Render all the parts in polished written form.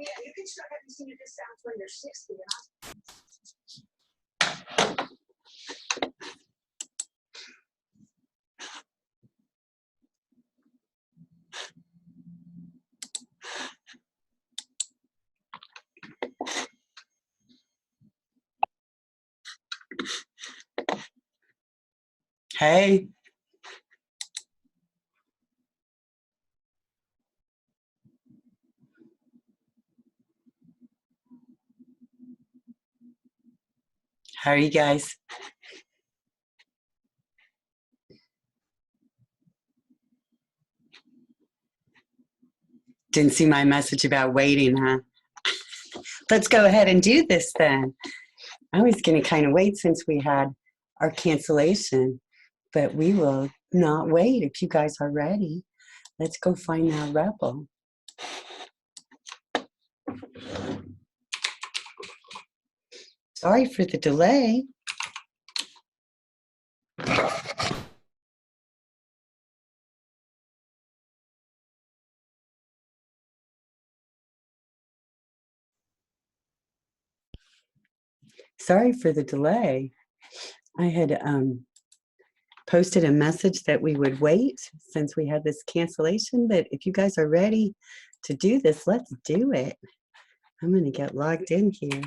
yeah, you can start having senior discounts when you're 60. Hey. How are you guys? Didn't see my message about waiting, huh? Let's go ahead and do this then. I was going to kind of wait since we had our cancellation, but we will not wait if you guys are ready. Let's go find that repl. Sorry for the delay. Sorry for the delay. I had posted a message that we would wait since we had this cancellation, but if you guys are ready to do this, let's do it. I'm going to get logged in here.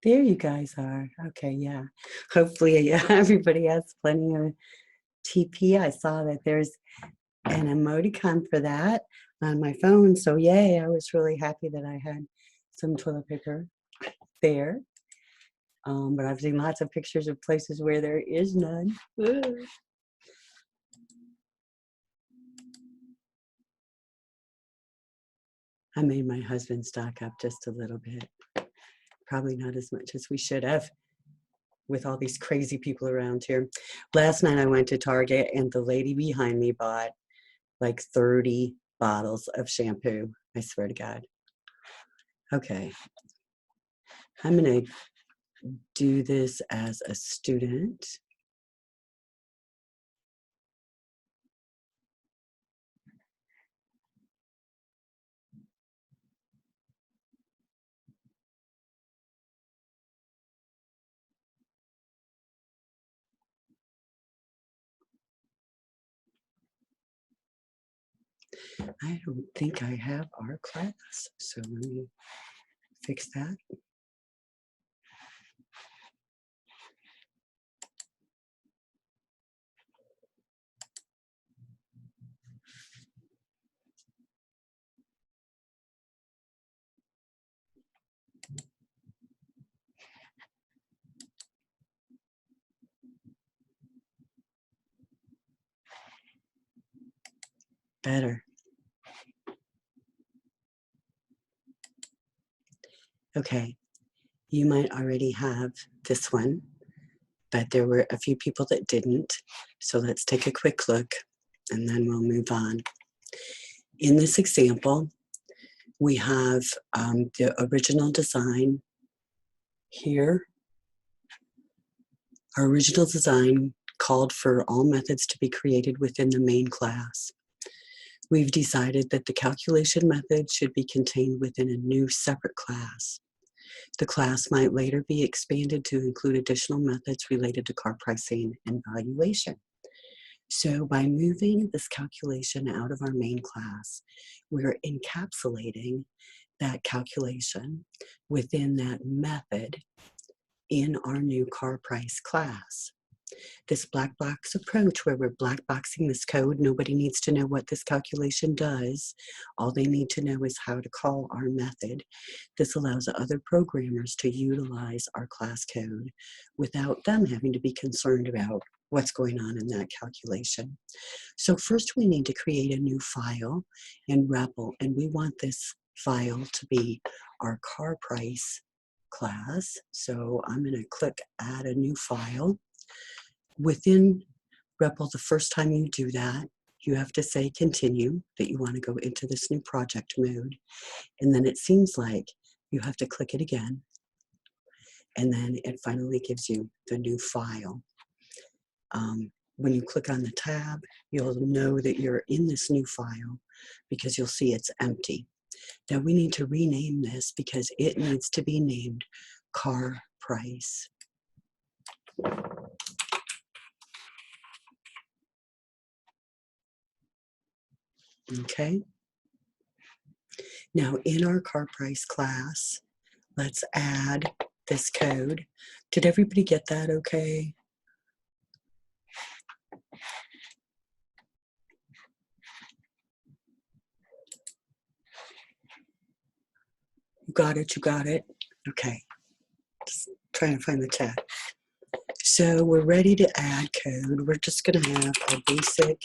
There you guys are. Okay, yeah. Hopefully everybody has plenty of TP. I saw that there's an emoticon for that on my phone. So yay, I was really happy that I had some toilet paper there. But I've seen lots of pictures of places where there is none. I made my husband stock up just a little bit. Probably not as much as we should have with all these crazy people around here. Last night I went to Target and the lady behind me bought like 30 bottles of shampoo. I swear to God. Okay. I'm going to do this as a student. I don't think I have our class, so let me fix that. Better. Okay, you might already have this one, but there were a few people that didn't. So let's take a quick look and then we'll move on. In this example, we have the original design here. Our original design called for all methods to be created within the main class. We've decided that the calculation method should be contained within a new separate class. The class might later be expanded to include additional methods related to car pricing and valuation. So by moving this calculation out of our main class, we're encapsulating that calculation within that method in our new car price class. This black box approach where we're black boxing this code, nobody needs to know what this calculation does. All they need to know is how to call our method. This allows other programmers to utilize our class code without them having to be concerned about what's going on in that calculation. So first we need to create a new file in repl, and we want this file to be our car price class. So I'm going to click add a new file. Within repl, the first time you do that, you have to say continue, that you want to go into this new project mode. And then it seems like you have to click it again. And then it finally gives you the new file. When you click on the tab, you'll know that you're in this new file because you'll see it's empty. Now we need to rename this because it needs to be named car price. Okay. Now in our car price class, let's add this code. Did everybody get that okay? You got it, you got it? Okay. Just trying to find the tab. So we're ready to add code. We're just going to have a basic,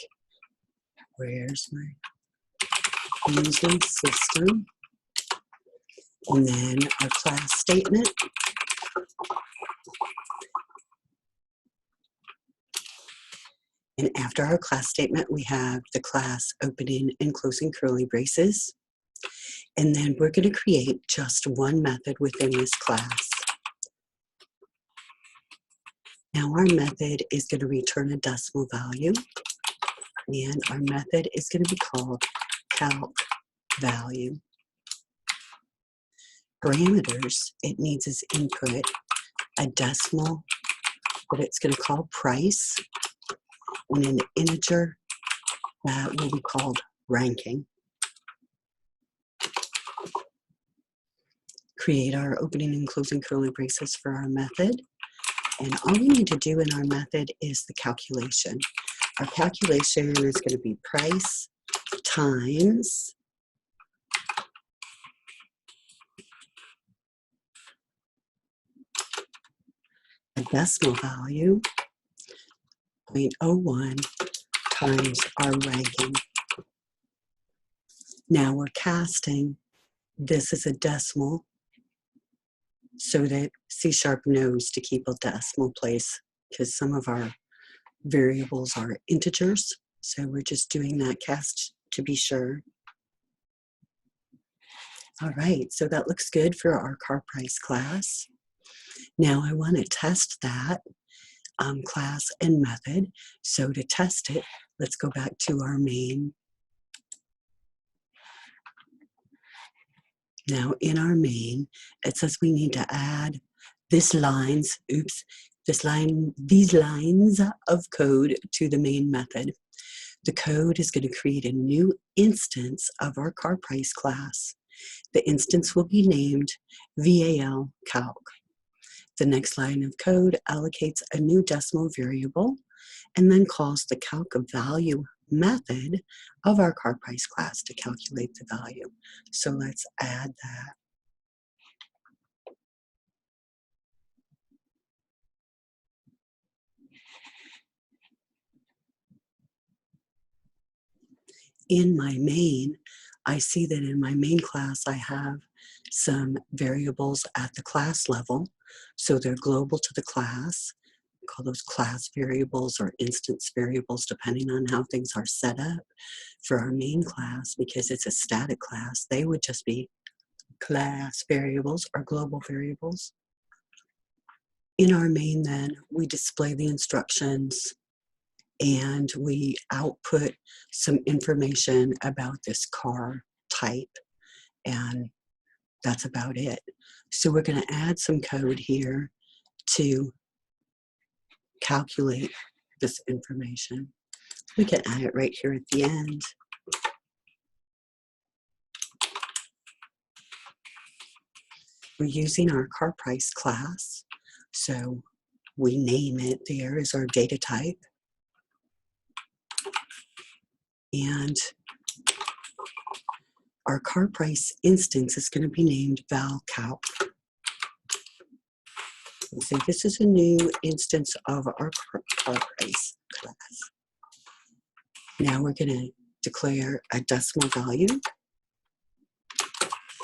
where's my using system, and then our class statement. And after our class statement, we have the class opening and closing curly braces. And then we're going to create just one method within this class. Now our method is going to return a decimal value, and our method is going to be called calc value. Parameters, it needs as input a decimal that it's going to call price, and an integer that will be called ranking. Create our opening and closing curly braces for our method. And all we need to do in our method is the calculation. Our calculation is going to be price times a decimal value, 0.01, times our ranking. Now we're casting this as a decimal so that C# knows to keep a decimal place, because some of our variables are integers. So we're just doing that cast to be sure. All right, so that looks good for our car price class. Now I want to test that class and method. So to test it, let's go back to our main. Now in our main, it says we need to add these lines of code to the main method. The code is going to create a new instance of our car price class. The instance will be named VAL calc. The next line of code allocates a new decimal variable and then calls the calc value method of our car price class to calculate the value. So let's add that. In my main, I see that in my main class I have some variables at the class level. So they're global to the class. We call those class variables or instance variables depending on how things are set up. For our main class, because it's a static class, they would just be class variables or global variables. In our main then, we display the instructions and we output some information about this car type, and that's about it. So we're going to add some code here to calculate this information. We can add it right here at the end. We're using our car price class, so we name it there as our data type. And our car price instance is going to be named val calc. So this is a new instance of our car price class. Now we're going to declare a decimal value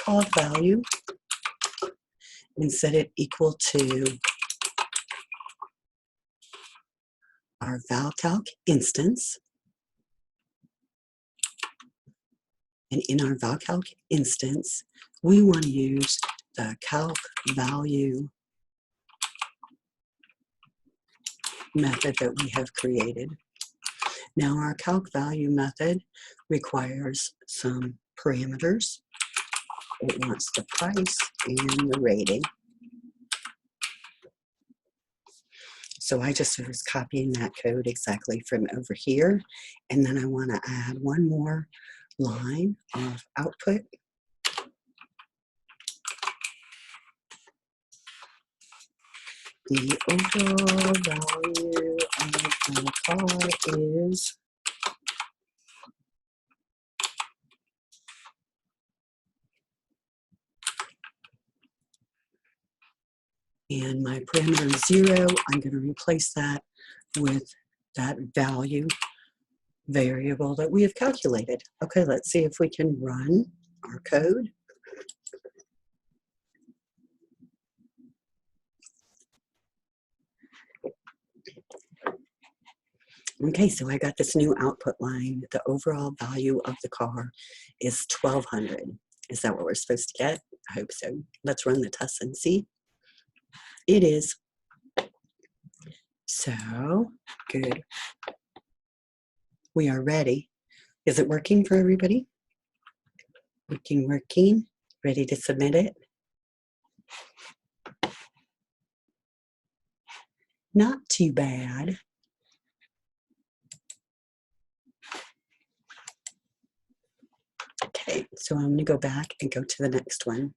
called value and set it equal to our valcalc instance. And in our valcalc instance, we want to use the calc value method that we have created. Now our calc value method requires some parameters. It wants the price and the rating. So I just was copying that code exactly from over here. And then I want to add one more line of output. The overall value of the car is and my parameter is 0. I'm going to replace that with that value variable that we have calculated. Okay, let's see if we can run our code. Okay, so I got this new output line. The overall value of the car is $1,200. Is that what we're supposed to get? I hope so. Let's run the test and see. It is. So, good. We are ready. Is it working for everybody? Working. Ready to submit it? Not too bad. Okay, so I'm going to go back and go to the next one.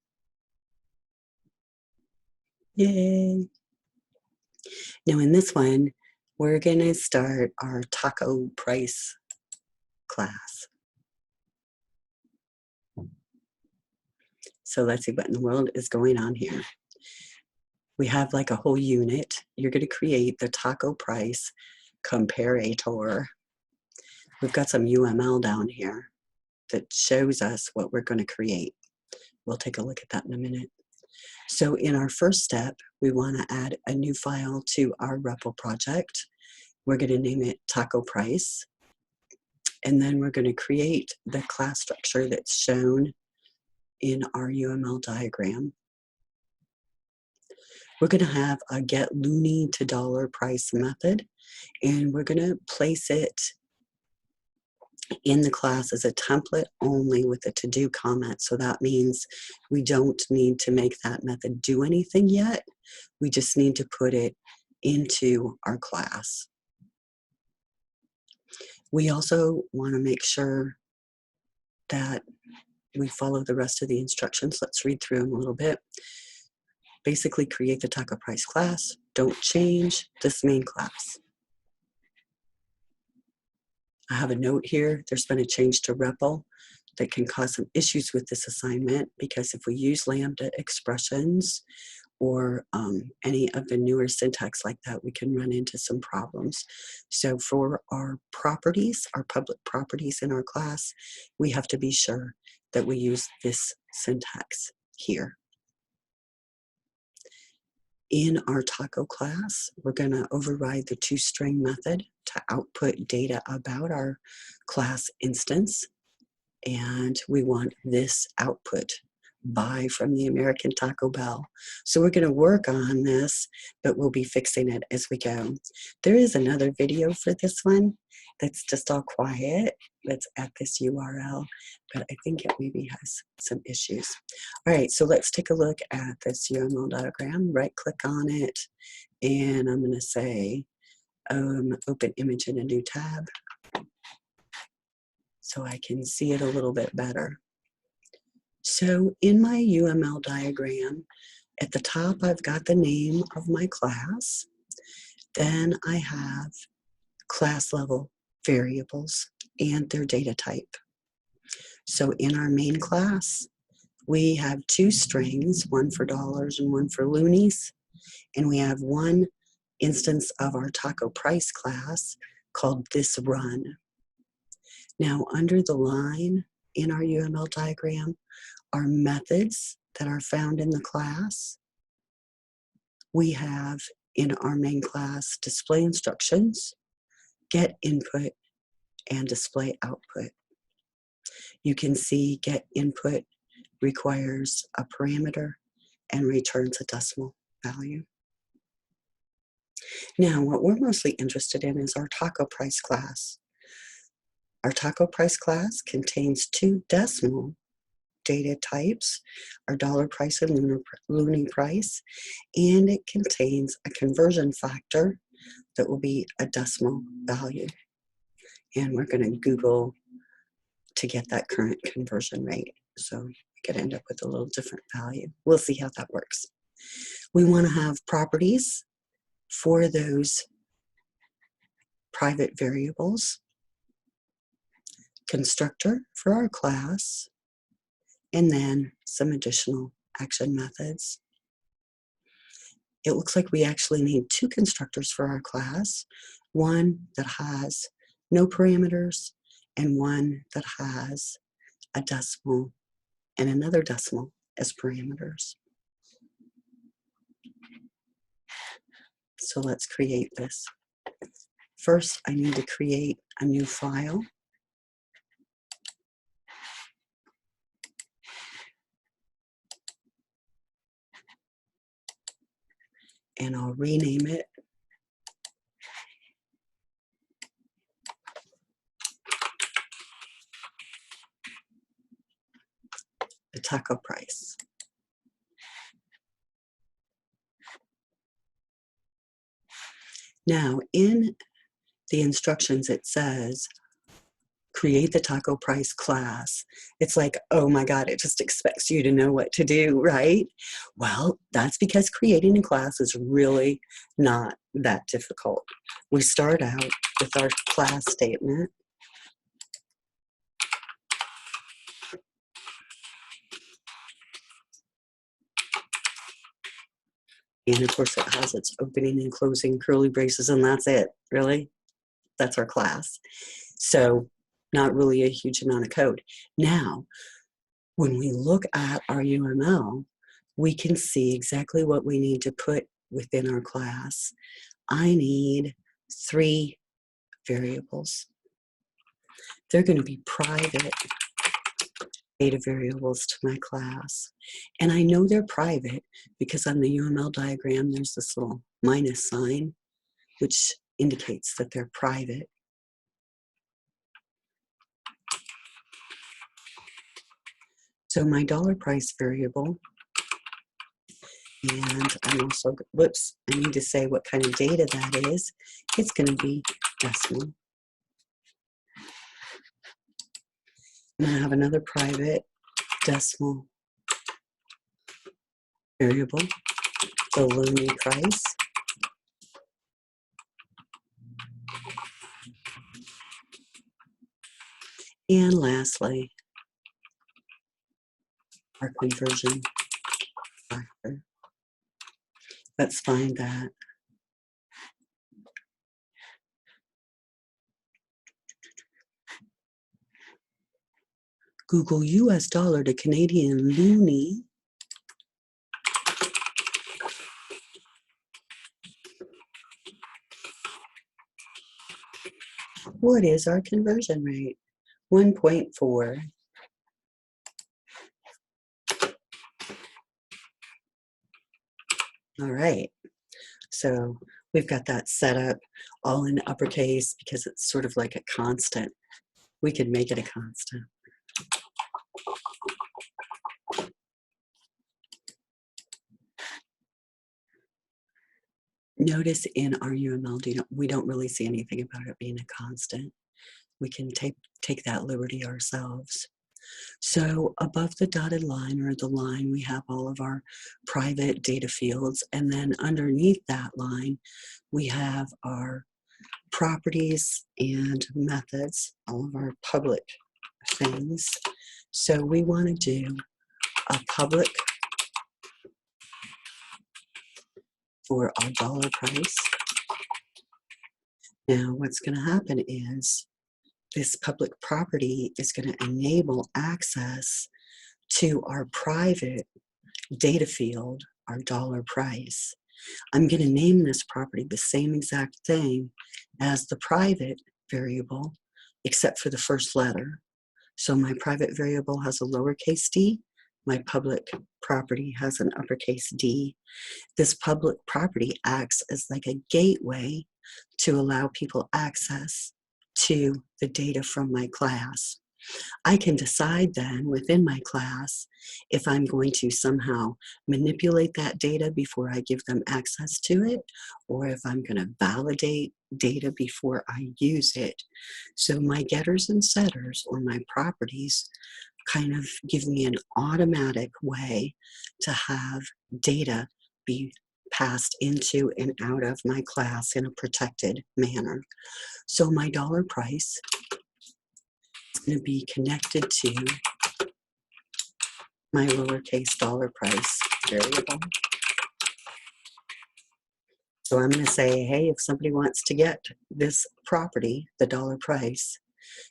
Yay! Now in this one, we're going to start our taco price class. So let's see what in the world is going on here. We have like a whole unit. You're going to create the taco price comparator. We've got some UML down here that shows us what we're going to create. We'll take a look at that in a minute. So in our first step, we want to add a new file to our repl project. We're going to name it taco price. And then we're going to create the class structure that's shown in our UML diagram. We're going to have a get loonie to dollar price method, and we're going to place it in the class as a template only with a to-do comment. So that means we don't need to make that method do anything yet. We just need to put it into our class. We also want to make sure that we follow the rest of the instructions. Let's read through them a little bit. Basically, create the taco price class. Don't change this main class. I have a note here. There's been a change to repl that can cause some issues with this assignment, because if we use lambda expressions or any of the newer syntax like that, we can run into some problems. So for our properties, our public properties in our class, we have to be sure that we use this syntax here. In our taco class, we're going to override the toString method to output data about our class instance. And we want this output, buy from the American Taco Bell. So we're going to work on this, but we'll be fixing it as we go. There is another video for this one that's just all quiet, that's at this URL, but I think it maybe has some issues. All right, so let's take a look at this UML diagram. Right click on it, and I'm going to say open image in a new tab so I can see it a little bit better. So in my UML diagram, at the top I've got the name of my class. Then I have class level variables and their data type. So in our main class, we have two strings, one for dollars and one for loonies. And we have one instance of our taco price class called this run. Now, under the line in our UML diagram are methods that are found in the class. We have in our main class display instructions, get input, and display output. You can see get input requires a parameter and returns a decimal value. Now, what we're mostly interested in is our taco price class. Our taco price class contains two decimal data types, our dollar price and looning price, and it contains a conversion factor that will be a decimal value. And we're going to Google to get that current conversion rate. So we could end up with a little different value. We'll see how that works. We want to have properties for those private variables, constructor for our class, and then some additional action methods. It looks like we actually need two constructors for our class, one that has no parameters and one that has a decimal and another decimal as parameters. So let's create this. First, I need to create a new file. And I'll rename it the taco price. Now, in the instructions, it says, create the taco price class. It's like, oh my God, it just expects you to know what to do, right? Well, that's because creating a class is really not that difficult. We start out with our class statement. And of course, it has its opening and closing curly braces, and that's it, really. That's our class. So not really a huge amount of code. Now, when we look at our UML, we can see exactly what we need to put within our class. I need 3 variables. They're going to be private data variables to my class. And I know they're private because on the UML diagram, there's this little minus sign, which indicates that they're private. So my dollar price variable, and I'm also, whoops, I need to say what kind of data that is. It's going to be decimal. And I have another private decimal variable, the looning price. And lastly, our conversion factor. Let's find that. Google US dollar to Canadian loonie. What is our conversion rate? 1.4. All right. So we've got that set up all in uppercase because it's sort of like a constant. We could make it a constant. Notice in our UML, we don't really see anything about it being a constant. We can take that liberty ourselves. So above the dotted line or the line, we have all of our private data fields. And then underneath that line, we have our properties and methods, all of our public things. So we want to do a public for our dollar price. Now, what's going to happen is this public property is going to enable access to our private data field, our dollar price. I'm going to name this property the same exact thing as the private variable, except for the first letter. So my private variable has a lowercase d, my public property has an uppercase D. This public property acts as like a gateway to allow people access to the data from my class. I can decide then within my class if I'm going to somehow manipulate that data before I give them access to it, or if I'm going to validate data before I use it. So my getters and setters, or my properties, kind of give me an automatic way to have data be passed into and out of my class in a protected manner. So my dollar price is going to be connected to my lowercase dollar price variable. So I'm going to say, hey, if somebody wants to get this property, the dollar price,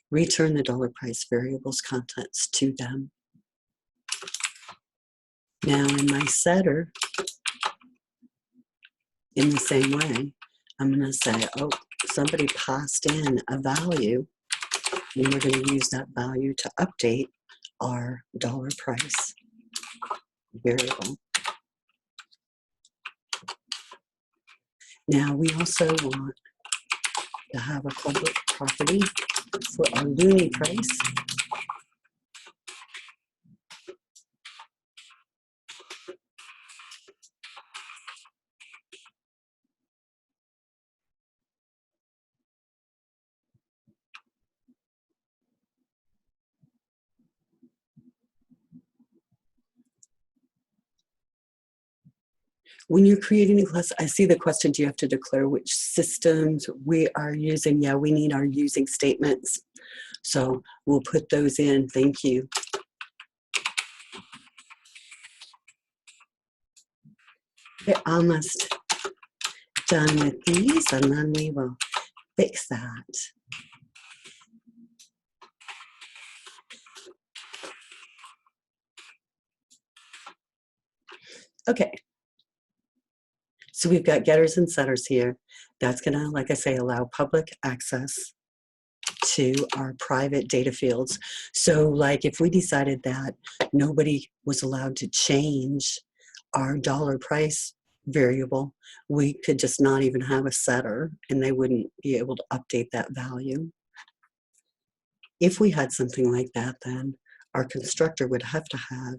return the dollar price variable's contents to them. Now in my setter, in the same way, I'm going to say, oh, somebody passed in a value, and we're going to use that value to update our dollar price variable. Now we also want to have a public property for our loony price. When you're creating a class, I see the question, do you have to declare which systems we are using? Yeah, we need our using statements. So we'll put those in. Thank you. We're almost done with these, and then we will fix that. Okay. So we've got getters and setters here. That's going to, like I say, allow public access to our private data fields. So like if we decided that nobody was allowed to change our dollar price variable, we could just not even have a setter and they wouldn't be able to update that value. If we had something like that, then our constructor would have to have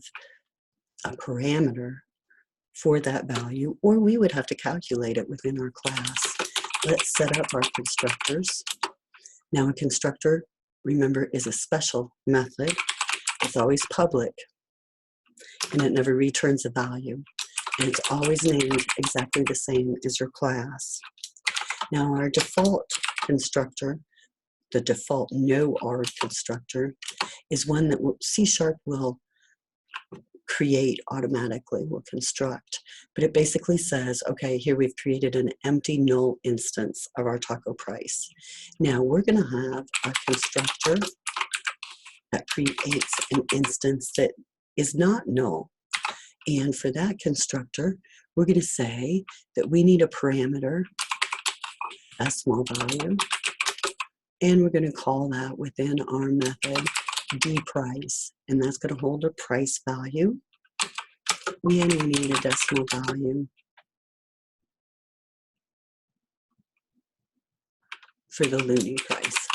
a parameter for that value, or we would have to calculate it within our class. Let's set up our constructors. Now a constructor, remember, is a special method. It's always public, and it never returns a value. And it's always named exactly the same as your class. Now our default constructor, the default no-R constructor, is one that C# will create automatically, will construct. But it basically says, okay, here we've created an empty null instance of our taco price. Now we're going to have a constructor that creates an instance that is not null. And for that constructor, we're going to say that we need a parameter, a small value, and we're going to call that within our method dPrice, and that's going to hold a price value, and we need a decimal value for the loony price.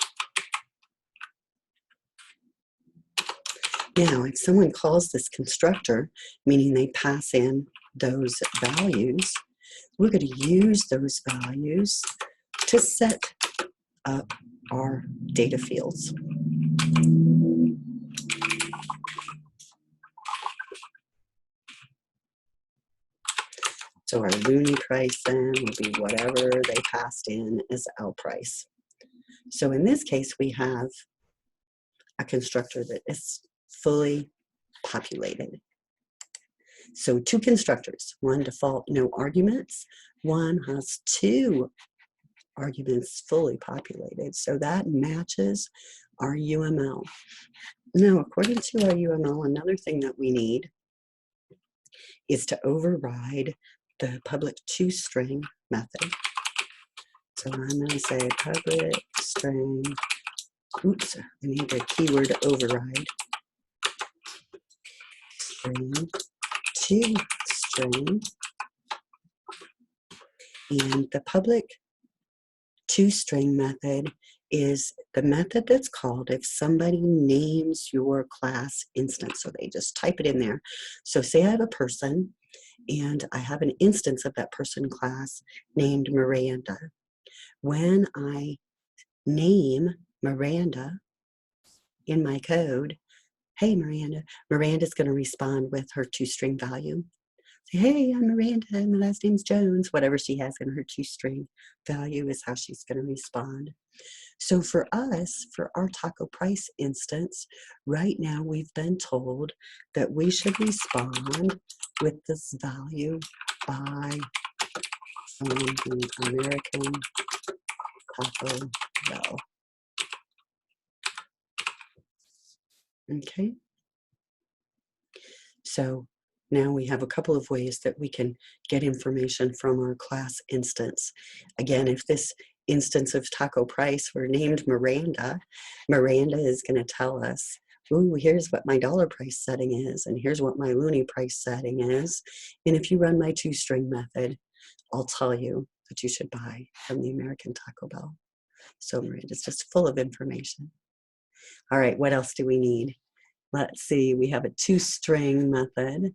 Now, if someone calls this constructor, meaning they pass in those values, we're going to use those values to set up our data fields. So our loony price then will be whatever they passed in as L price. So in this case, we have a constructor that is fully populated. So two constructors, one default no arguments, one has 2 arguments fully populated. So that matches our UML. Now, according to our UML, another thing that we need is to override the public toString method. So I'm going to say public string, oops, I need the keyword override, string to string, and the public toString method is the method that's called if somebody names your class instance. So they just type it in there. So say I have a person and I have an instance of that person class named Miranda. When I name Miranda in my code, hey Miranda, Miranda's going to respond with her toString value. Say, hey, I'm Miranda, my last name's Jones. Whatever she has in her toString value is how she's going to respond. So for us, for our taco price instance, right now we've been told that we should respond with this value by from the American Taco Bell. Okay. So now we have a couple of ways that we can get information from our class instance. Again, if this instance of taco price were named Miranda, Miranda is going to tell us, ooh, here's what my dollar price setting is, and here's what my loony price setting is. And if you run my toString method, I'll tell you that you should buy from the American Taco Bell. So Miranda's just full of information. All right, what else do we need? Let's see, we have a toString method,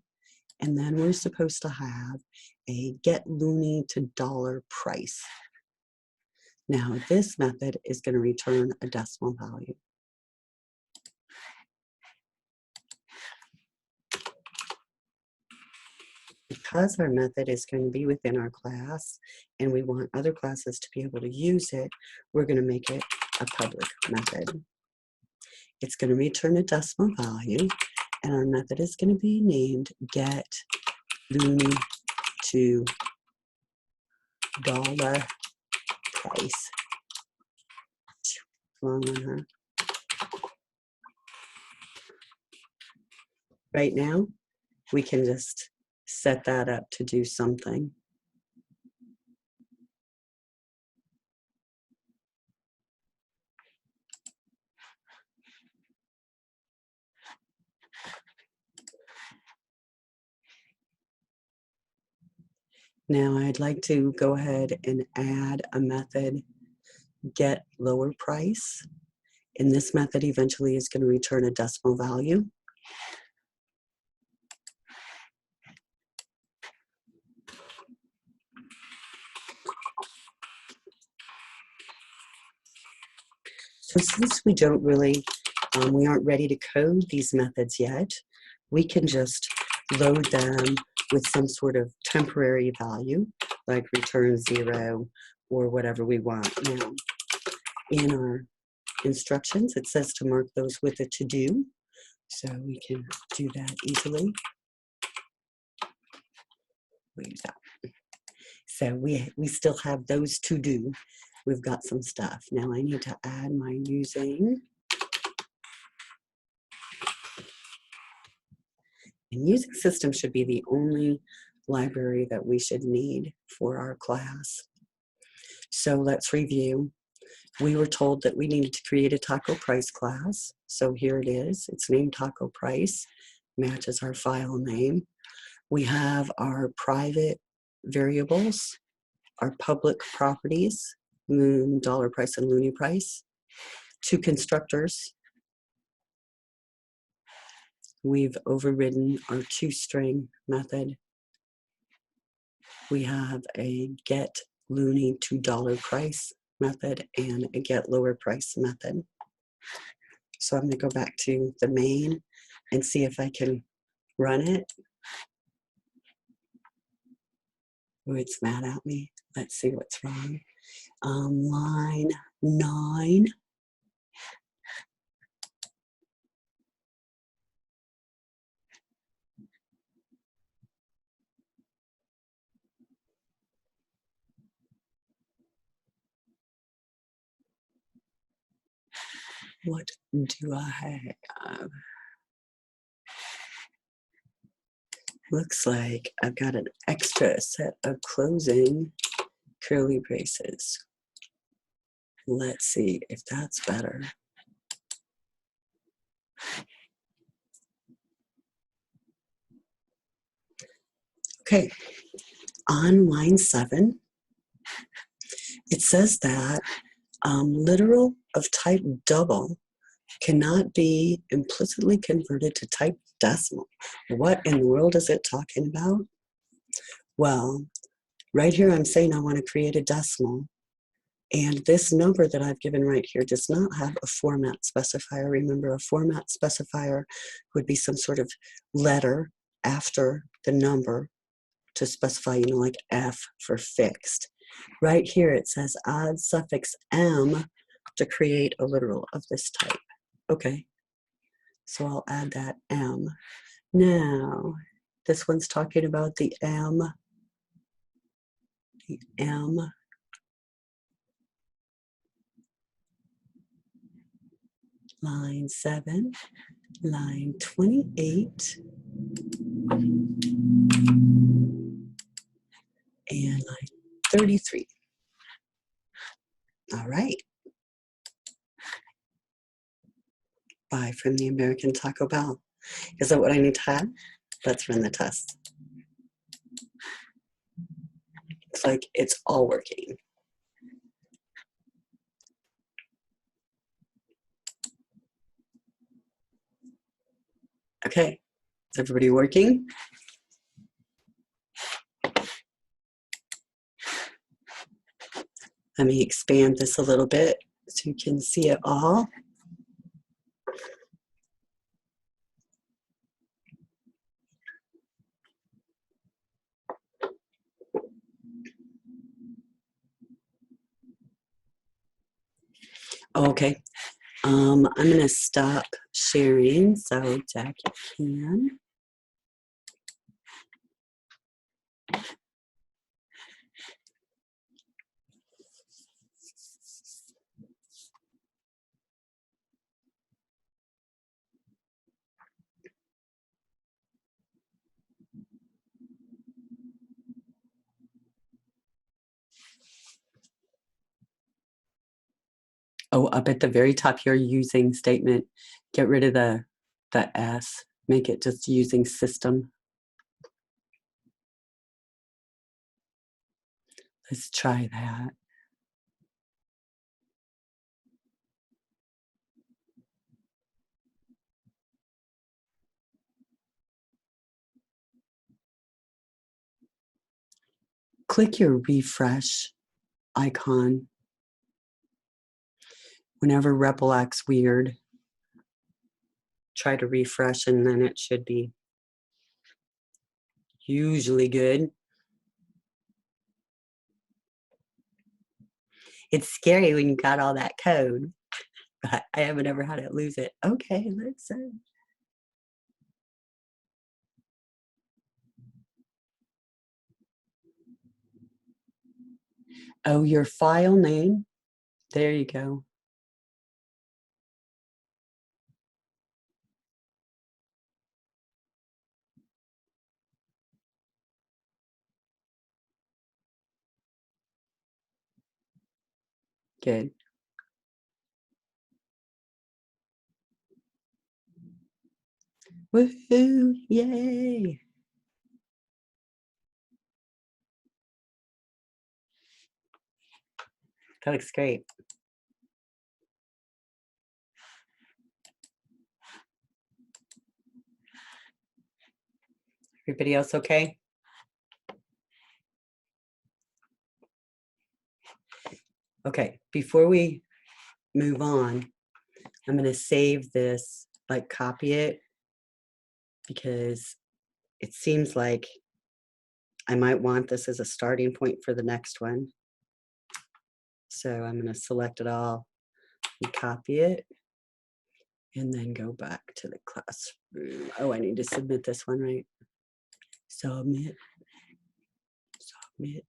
and then we're supposed to have a get loony to dollar price. Now, this method is going to return a decimal value. Because our method is going to be within our class, and we want other classes to be able to use it, we're going to make it a public method. It's going to return a decimal value, and our method is going to be named get loony to dollar price. Long one, huh? Right now, we can just set that up to do something. Now I'd like to go ahead and add a method, get lower price. And this method eventually is going to return a decimal value. So since we don't really, we aren't ready to code these methods yet, we can just load them with some sort of temporary value, like return 0 or whatever we want. Now, in our instructions, it says to mark those with a to-do, so we can do that easily. So we still have those to do. We've got some stuff. Now I need to add my using. And using system should be the only library that we should need for our class. So let's review. We were told that we needed to create a taco price class. So here it is. It's named taco price, matches our file name. We have our private variables, our public properties, dollar price and loony price, 2 constructors. We've overridden our toString method. We have a get loony to dollar price method and a get lower price method. So I'm going to go back to the main and see if I can run it. Oh, it's mad at me. Let's see what's wrong. Line 9. What do I have? Looks like I've got an extra set of closing curly braces. Let's see if that's better. Okay, on line 7, it says that literal of type double cannot be implicitly converted to type decimal. What in the world is it talking about? Well, right here I'm saying I want to create a decimal, and this number that I've given right here does not have a format specifier. Remember, a format specifier would be some sort of letter after the number to specify, you know, like F for fixed. Right here it says add suffix M to create a literal of this type. Okay, so I'll add that M. Now, this one's talking about the M, line 7, line 28, and line 33. All right. Bye from the American Taco Bell. Is that what I need to add? Let's run the test. Looks like it's all working. Okay, is everybody working? Let me expand this a little bit so you can see it all. Okay, I'm gonna stop sharing so Jackie can. Oh, up at the very top here, using statement, get rid of the S, make it just using system. Let's try that. Click your refresh icon. Whenever repl acts weird, try to refresh and then it should be usually good. It's scary when you got all that code, but I haven't ever had it lose it. Okay, let's see. Oh, your file name. There you go. Good. Woohoo! Yay! That looks great. Everybody else okay? Okay, before we move on, I'm going to save this, like copy it, because it seems like I might want this as a starting point for the next one. So I'm going to select it all and copy it, and then go back to the classroom. Oh, I need to submit this one, right? Submit. Submit.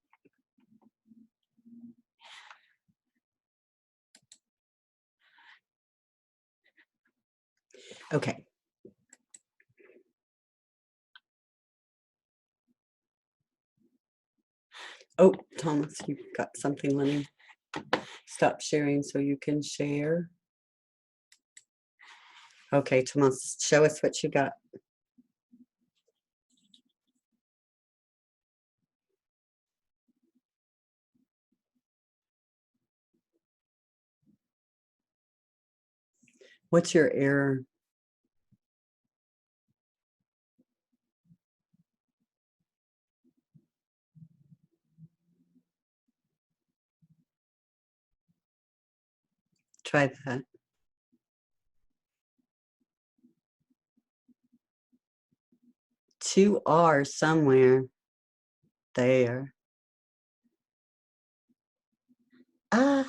Okay. Oh, Thomas, you've got something. Let me stop sharing so you can share. Okay, Thomas, show us what you got. What's your error? Try that. 2 R's somewhere there. Ah,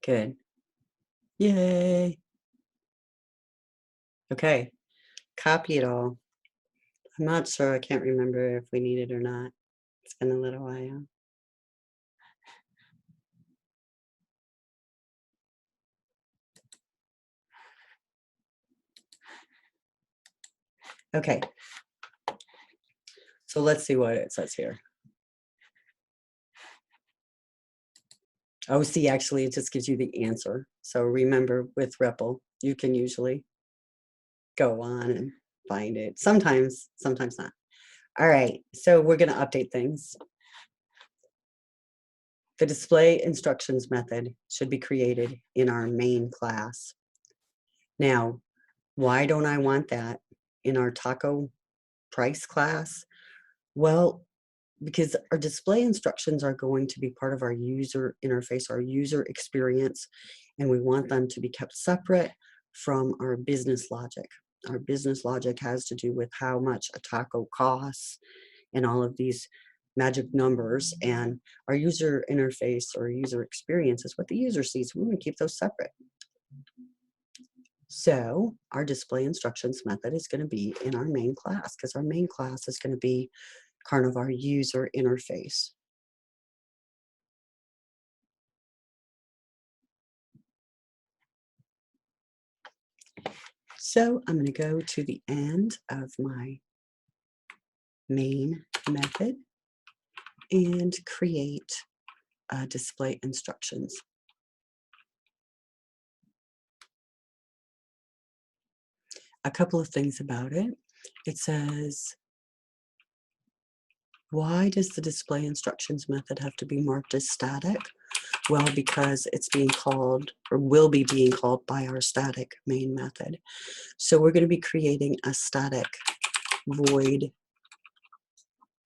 good. Yay. Okay, copy it all. I'm not sure. I can't remember if we need it or not. It's been a little while. Okay. So let's see what it says here. Oh, see, actually, it just gives you the answer. So remember, with repl, you can usually go on and find it. Sometimes not. All right, so we're going to update things. The display instructions method should be created in our main class. Now, why don't I want that in our taco price class? Well, because our display instructions are going to be part of our user interface, our user experience, and we want them to be kept separate from our business logic. Our business logic has to do with how much a taco costs and all of these magic numbers, and our user interface or user experience is what the user sees. We want to keep those separate. So our display instructions method is going to be in our main class, because our main class is going to be kind of our user interface. So I'm going to go to the end of my main method and create display instructions. A couple of things about it. It says, why does the display instructions method have to be marked as static? Well, because it's being called, or will be being called, by our static main method. So we're going to be creating a static void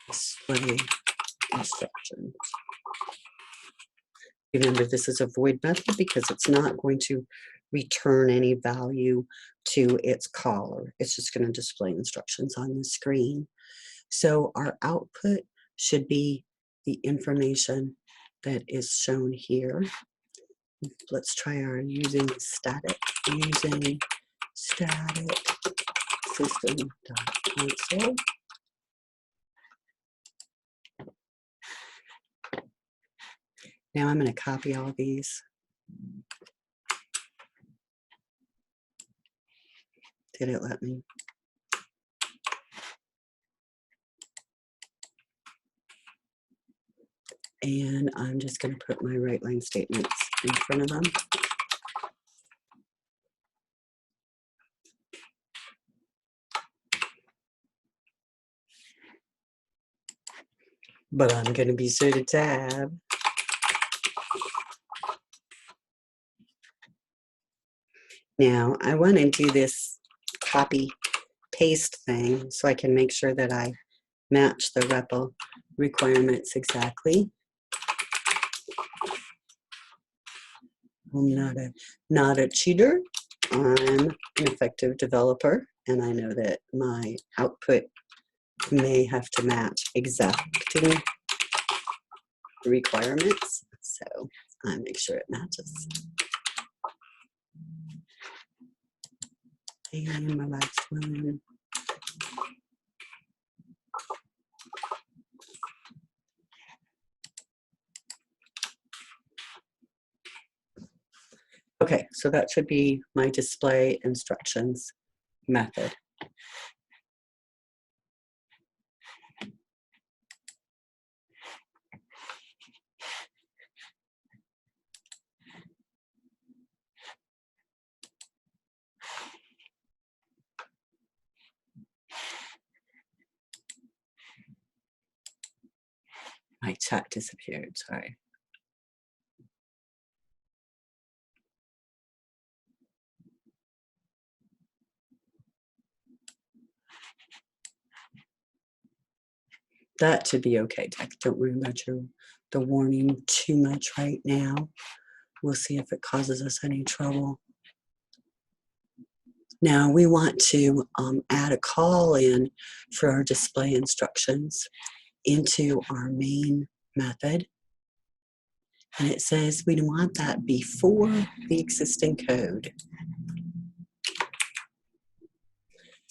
display instructions. Remember, this is a void method because it's not going to return any value to its caller. It's just going to display instructions on the screen. So our output should be the information that is shown here. Let's try our using static system.console. Now I'm going to copy all these. Did it let me? And I'm just going to put my right line statements in front of them. But I'm going to be sure to tab. Now I want to do this copy paste thing so I can make sure that I match the repl requirements exactly. I'm not a cheater. I'm an effective developer, and I know that my output may have to match exacting requirements. So I make sure it matches. And my last one. Okay, so that should be my display instructions method. My chat disappeared, sorry. That should be okay, Tech. Don't worry about the warning too much right now. We'll see if it causes us any trouble. Now we want to add a call in for our display instructions into our main method. And it says we want that before the existing code.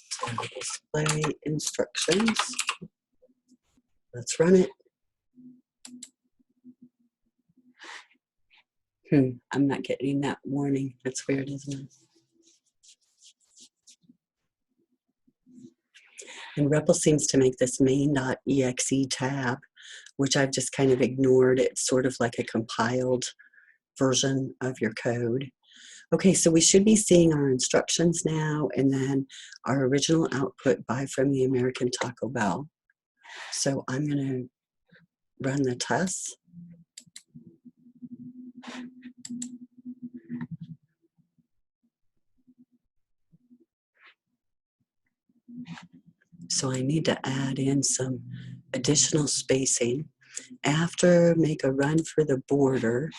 So display instructions. Let's run it. I'm not getting that warning. That's weird, isn't it? And repl seems to make this main.exe tab, which I've just kind of ignored. It's sort of like a compiled version of your code. Okay, so we should be seeing our instructions now, and then our original output, buy from the American Taco Bell. So I'm going to run the tests. So I need to add in some additional spacing. After make a run for the border,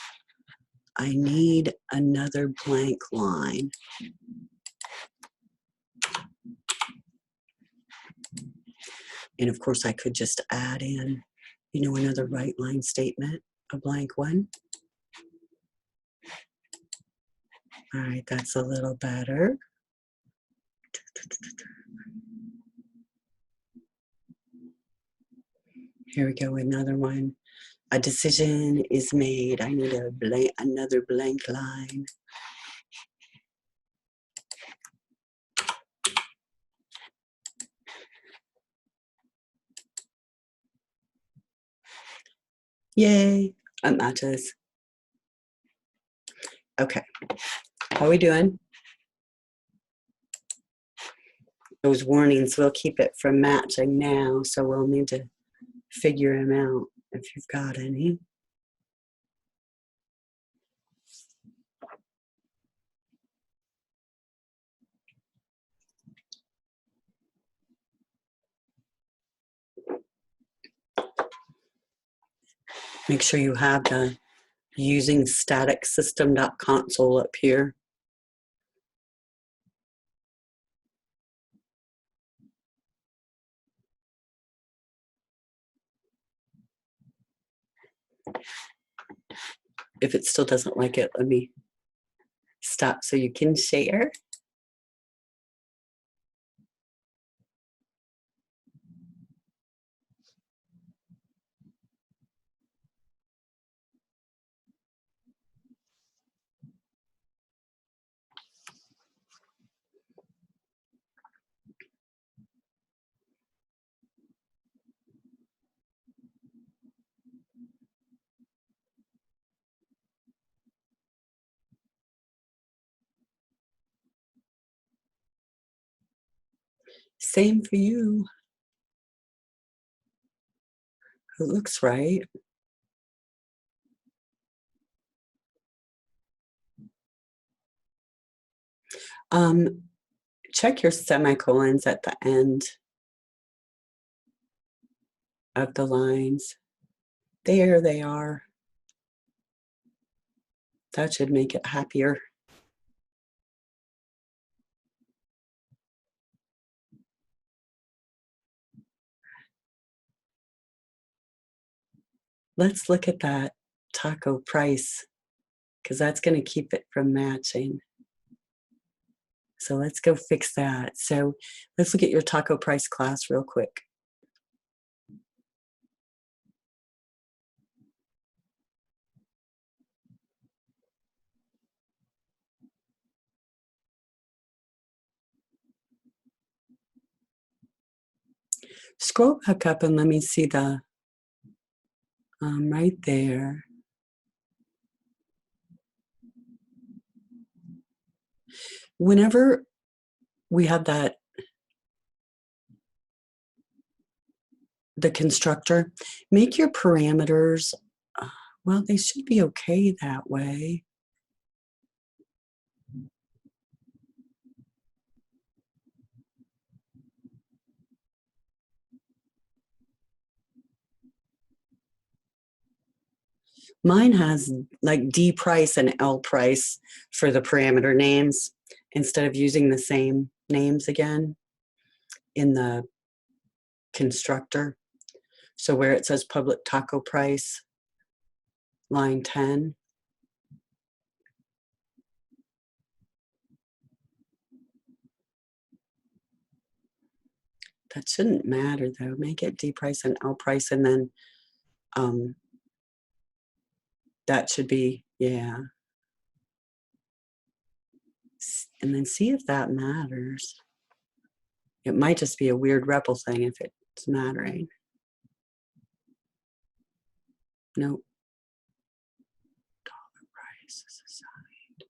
I need another blank line. And of course I could just add in, another right line statement, a blank one. All right, that's a little better. Here we go, another one. A decision is made. I need another blank line. Yay, it matches. Okay, how are we doing? Those warnings, we'll keep it from matching now, so we'll need to figure them out if you've got any. Make sure you have the using static system.console up here. If it still doesn't like it, let me stop so you can share. Same for you. It looks right. Check your semicolons at the end of the lines. There they are. That should make it happier. Let's look at that taco price because that's going to keep it from matching. So let's go fix that. So let's look at your taco price class real quick. Scroll back up and let me see the, right there. Whenever we have that, the constructor, make your parameters, well, they should be okay that way. Mine has like D price and L price for the parameter names instead of using the same names again in the constructor. So where it says public taco price, line 10. That shouldn't matter though. Make it D price and L price, and then that should be, yeah. And then see if that matters. It might just be a weird repl thing if it's mattering. Nope. Dollar price is assigned.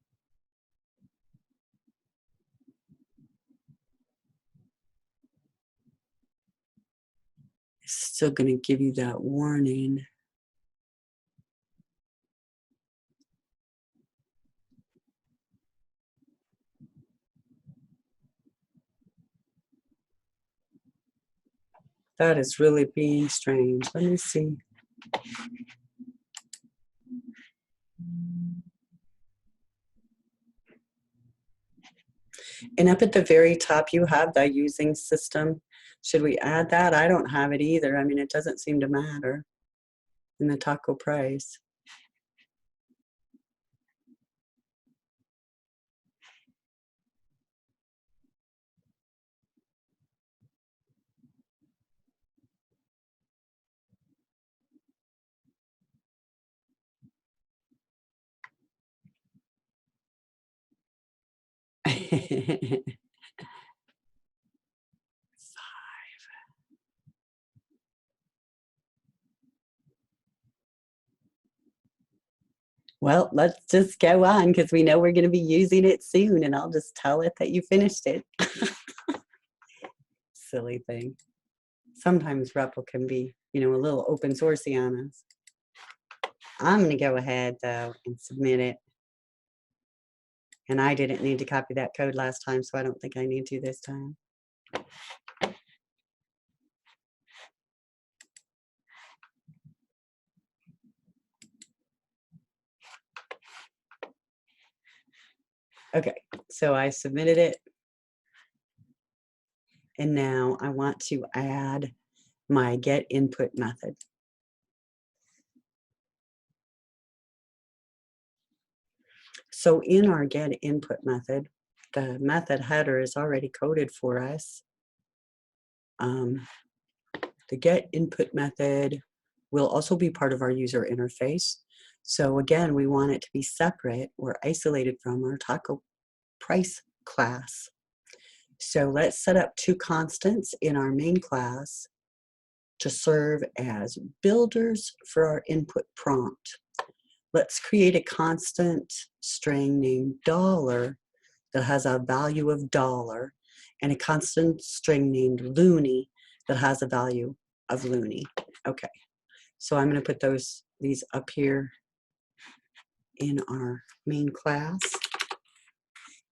It's still going to give you that warning. That is really being strange. Let me see. And up at the very top, you have the using system. Should we add that? I don't have it either. I mean, it doesn't seem to matter in the taco price. Well, let's just go on because we know we're going to be using it soon, and I'll just tell it that you finished it. Silly thing. Sometimes repl can be, you know, a little open sourcey on us. I'm going to go ahead though and submit it. And I didn't need to copy that code last time, so I don't think I need to this time. Okay, so I submitted it. And now I want to add my get input method. So in our get input method, the method header is already coded for us. The get input method will also be part of our user interface. So again, we want it to be separate or isolated from our taco price class. So let's set up two constants in our main class to serve as builders for our input prompt. Let's create a constant string named $, that has a value of $, and a constant string named loony that has a value of loony. Okay, so I'm going to put these up here in our main class.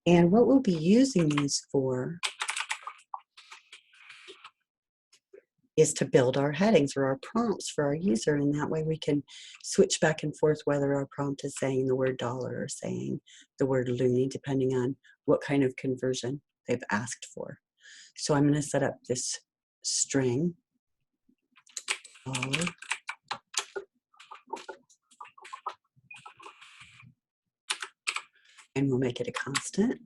And what we'll be using these for is to build our headings or our prompts for our user, and that way we can switch back and forth whether our prompt is saying the word $, or saying the word loony, depending on what kind of conversion they've asked for. So I'm going to set up this string $. and we'll make it a constant.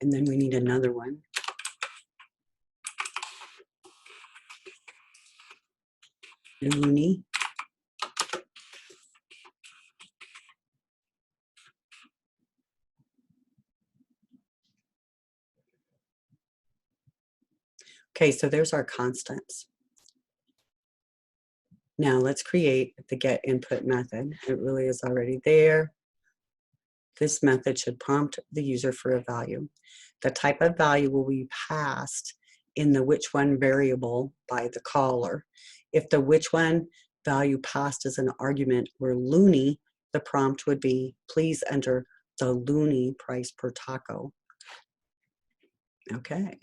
And then we need another one. Loony. Okay, so there's our constants. Now let's create the get input method. It really is already there. This method should prompt the user for a value. The type of value will be passed in the which one variable by the caller. If the which one value passed as an argument were loony, the prompt would be, please enter the loony price per taco. Okay,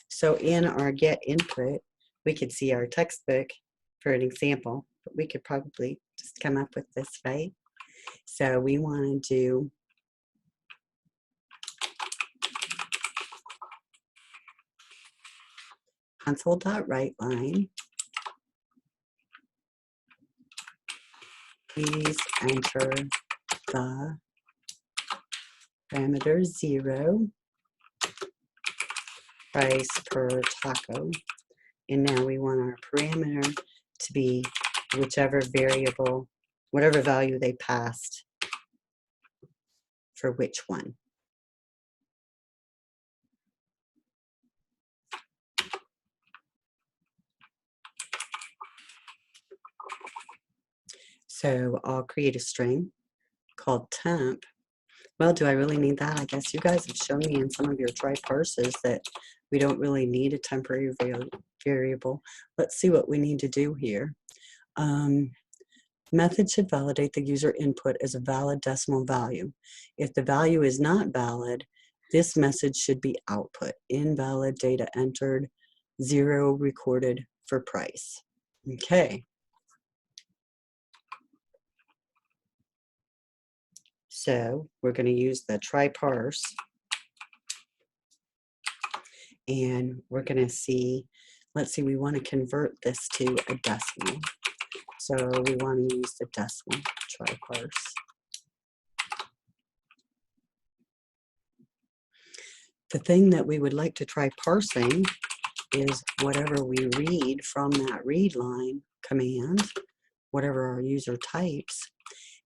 so in our get input, we could see our textbook for an example, but we could probably just come up with this, right? So we want to do console.writeLine. Please enter the parameter 0, price per taco. And now we want our parameter to be whichever variable, whatever value they passed for which one. So I'll create a string called temp. Well, do I really need that? I guess you guys have shown me in some of your try parses that we don't really need a temporary variable. Let's see what we need to do here. Method should validate the user input as a valid decimal value. If the value is not valid, this message should be output. Invalid data entered, 0 recorded for price. Okay. So we're going to use the try parse, and we're going to see, let's see, we want to convert this to a decimal. So we want to use the decimal try parse. The thing that we would like to try parsing is whatever we read from that read line command, whatever our user types,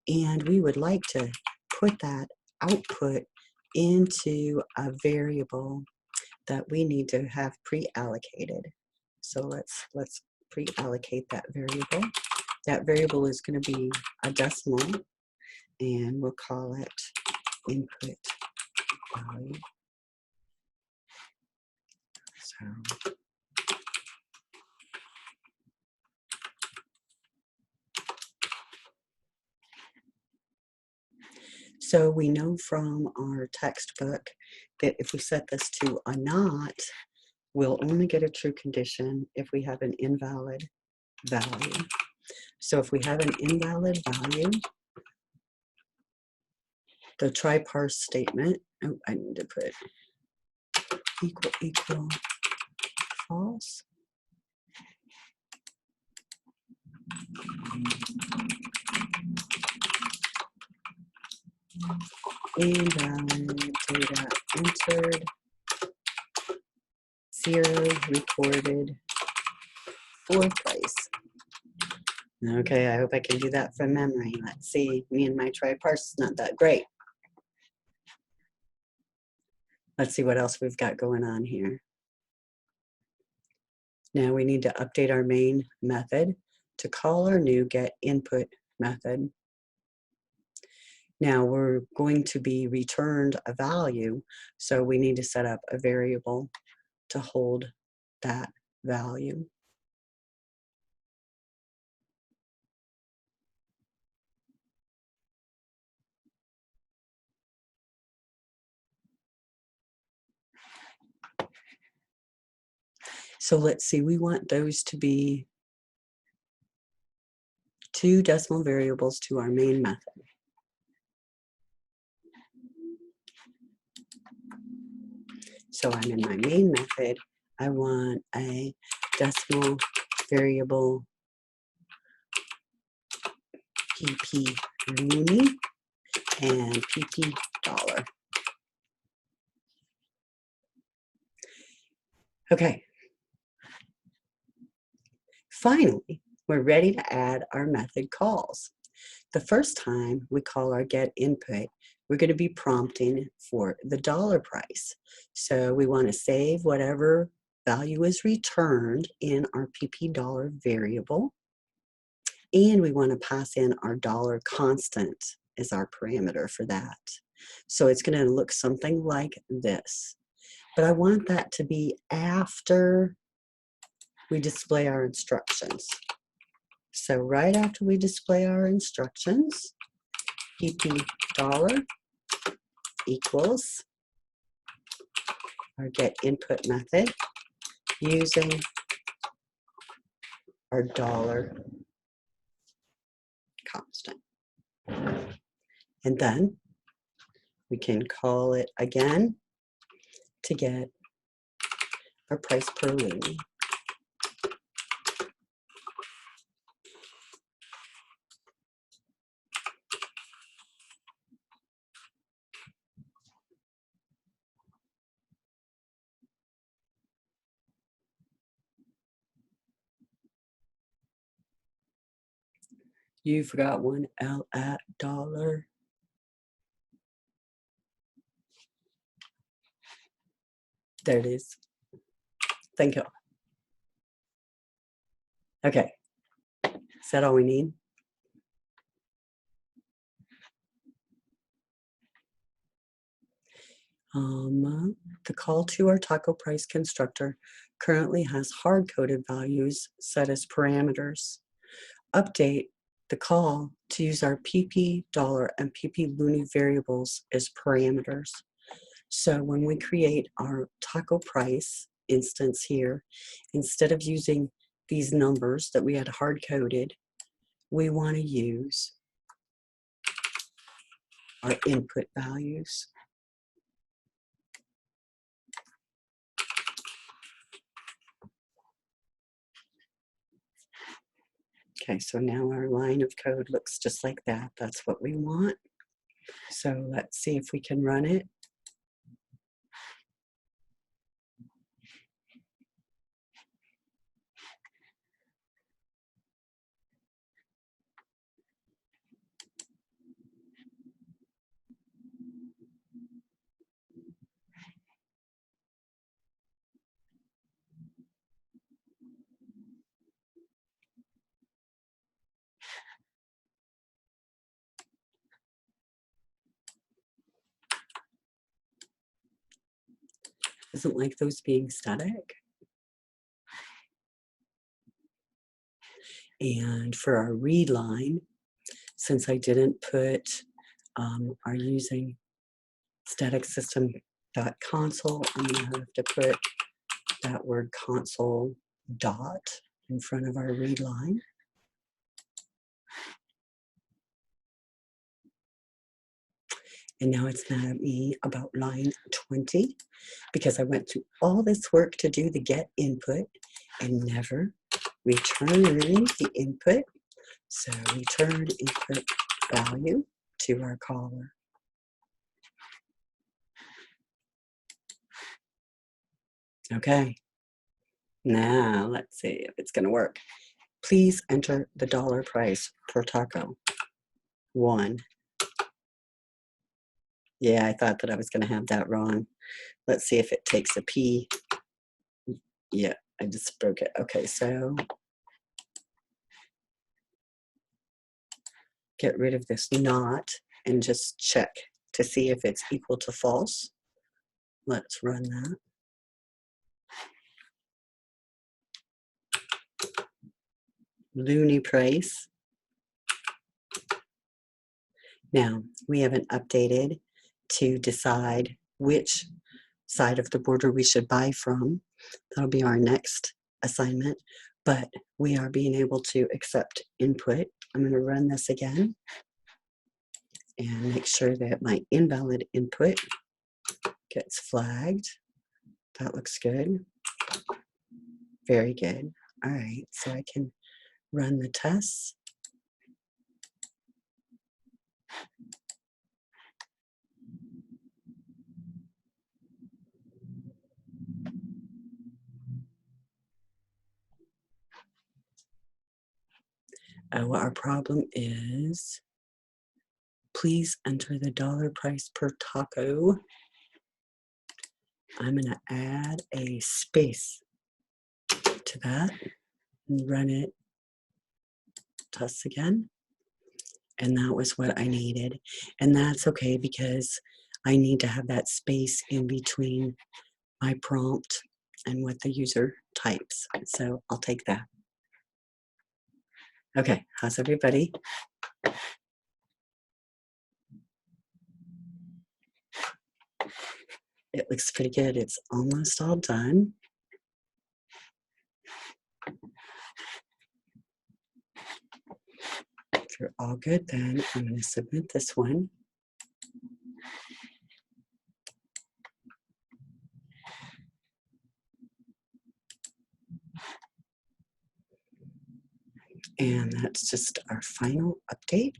and we would like to put that output into a variable that we need to have pre-allocated. So let's pre-allocate that variable. That variable is going to be a decimal, and we'll call it input value. So we know from our textbook that if we set this to a not, we'll only get a true condition if we have an invalid value. So if we have an invalid value, the try parse statement, oh, I need to put equal false. Invalid data entered, 0 recorded for price. Okay, I hope I can do that from memory. Let's see, me and my try parse is not that great. Let's see what else we've got going on here. Now we need to update our main method to call our new get input method. Now we're going to be returned a value, so we need to set up a variable to hold that value. So let's see, we want those to be 2 decimal variables to our main method. So I'm in my main method. I want a decimal variable PP loony, and PP dollar. Okay. Finally, we're ready to add our method calls. The first time we call our get input, we're going to be prompting for the dollar price. So we want to save whatever value is returned in our PP dollar variable. And we want to pass in our dollar constant as our parameter for that. So it's going to look something like this. But I want that to be after we display our instructions. So right after we display our instructions, PP dollar equals our get input method using our dollar constant. And then we can call it again to get our price per loony. You forgot one L at dollar. There it is. Thank you. Okay. Is that all we need? The call to our taco price constructor currently has hard-coded values set as parameters. Update the call to use our PP dollar and PP loony variables as parameters. So when we create our taco price instance here, instead of using these numbers that we had hard-coded, we want to use our input values. Okay, so now our line of code looks just like that. That's what we want. So let's see if we can run it. Doesn't like those being static. And for our read line, since I didn't put our using static system.console, I'm going to have to put that word console dot in front of our read line. And now it's mad at me about line 20 because I went through all this work to do the get input and never returned the input. So return input value to our caller. Okay, now let's see if it's going to work. Please enter the dollar price per taco. 1. Yeah, I thought that I was going to have that wrong. Let's see if it takes a P. Yeah, I just broke it. Okay, so get rid of this not and just check to see if it's equal to false. Let's run that. Loony price. Now, we haven't updated to decide which side of the border we should buy from. That'll be our next assignment, but we are being able to accept input. I'm going to run this again and make sure that my invalid input gets flagged. That looks good. Very good. All right, so I can run the tests. Our problem is, please enter the dollar price per taco. I'm going to add a space to that and run it test again. And that was what I needed. And that's okay because I need to have that space in between my prompt and what the user types. So I'll take that. Okay, how's everybody? It looks pretty good. It's almost all done. If you're all good, then I'm going to submit this one. And that's just our final update.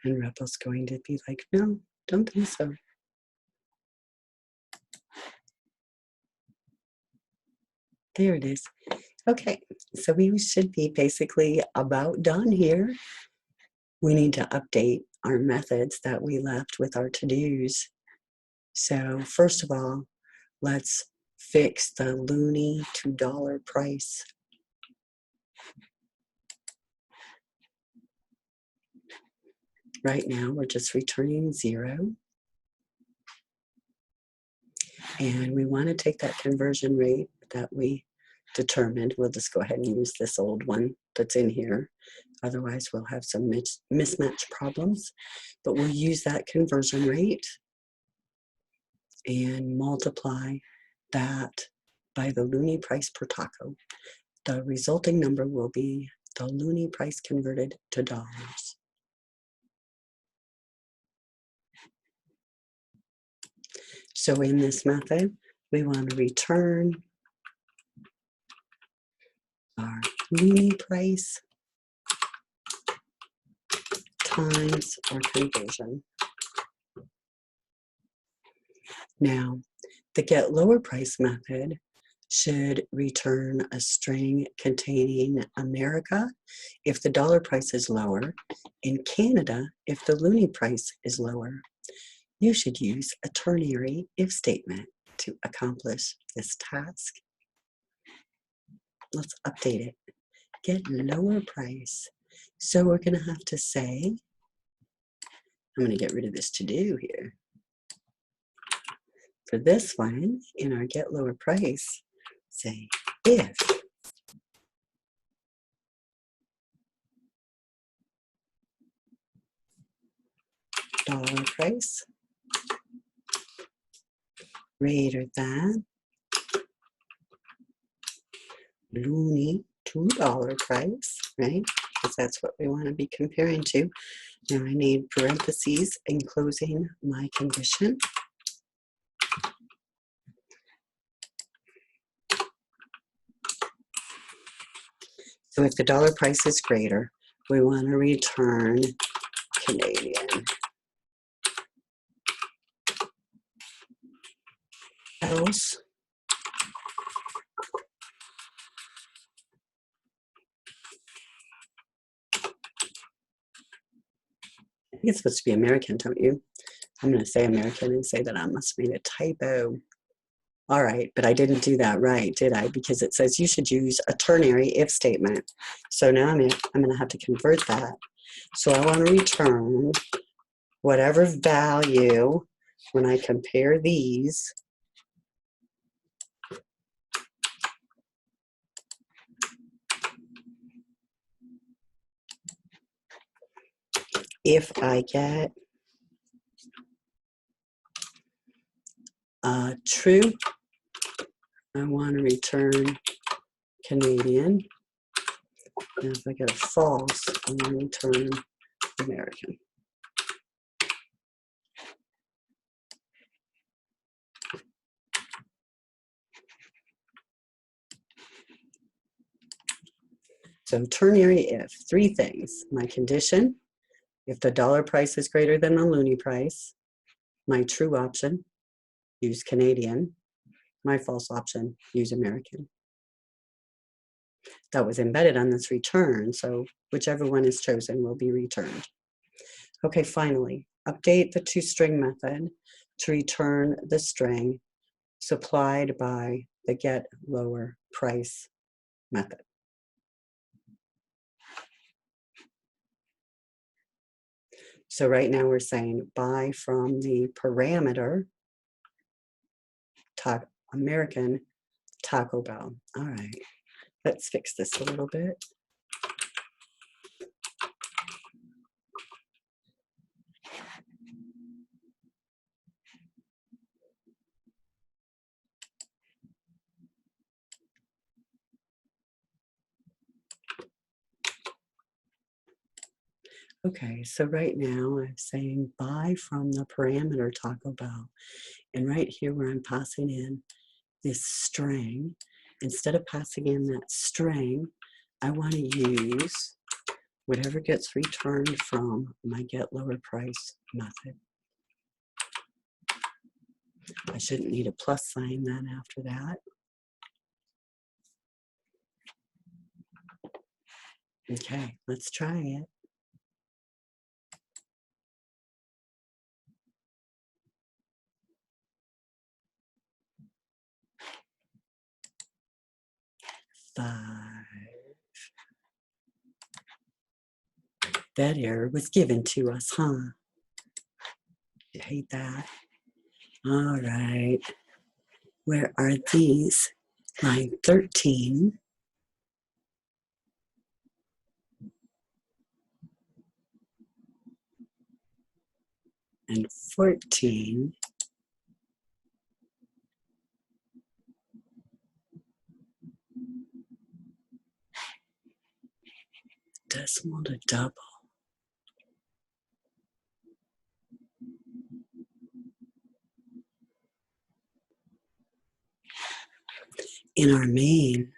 And repl's going to be like, no, don't think so. There it is. Okay, so we should be basically about done here. We need to update our methods that we left with our to-dos. So first of all, let's fix the loony to dollar price. Right now, we're just returning 0. And we want to take that conversion rate that we determined. We'll just go ahead and use this old one that's in here. Otherwise, we'll have some mismatch problems. But we'll use that conversion rate and multiply that by the loony price per taco. The resulting number will be the loony price converted to dollars. So in this method, we want to return our loony price times our conversion. Now, the get lower price method should return a string containing America if the dollar price is lower, and Canada if the loony price is lower. You should use a ternary if statement to accomplish this task. Let's update it. Get lower price. So we're going to have to say, I'm going to get rid of this to do here. For this one, in our get lower price, say if dollar price greater than loony $2 price, right? Because that's what we want to be comparing to. Now I need parentheses enclosing my condition. So if the dollar price is greater, we want to return Canadian. Else, I think it's supposed to be American, don't you? I'm going to say American and say that I must have made a typo. All right, but I didn't do that right, did I? Because it says you should use a ternary if statement. So now I'm going to have to convert that. So I want to return whatever value when I compare these. If I get true, I want to return Canadian. And if I get a false, I want to return American. So ternary if, 3 things. My condition, if the dollar price is greater than the loony price. My true option, use Canadian. my false option, use American. That was embedded on this return, so whichever one is chosen will be returned. Okay, finally, update the toString method to return the string supplied by the getLowerPrice method. So right now we're saying buy from the parameter American Taco Bell. All right, let's fix this a little bit. Okay, so right now I'm saying buy from the parameter Taco Bell. And right here where I'm passing in this string, instead of passing in that string, I want to use whatever gets returned from my getLowerPrice method. I shouldn't need a plus sign then after that. Okay, let's try it. That error was given to us, huh? I hate that. All right. Where are these? Line 13. And 14. Decimal to double. In our main,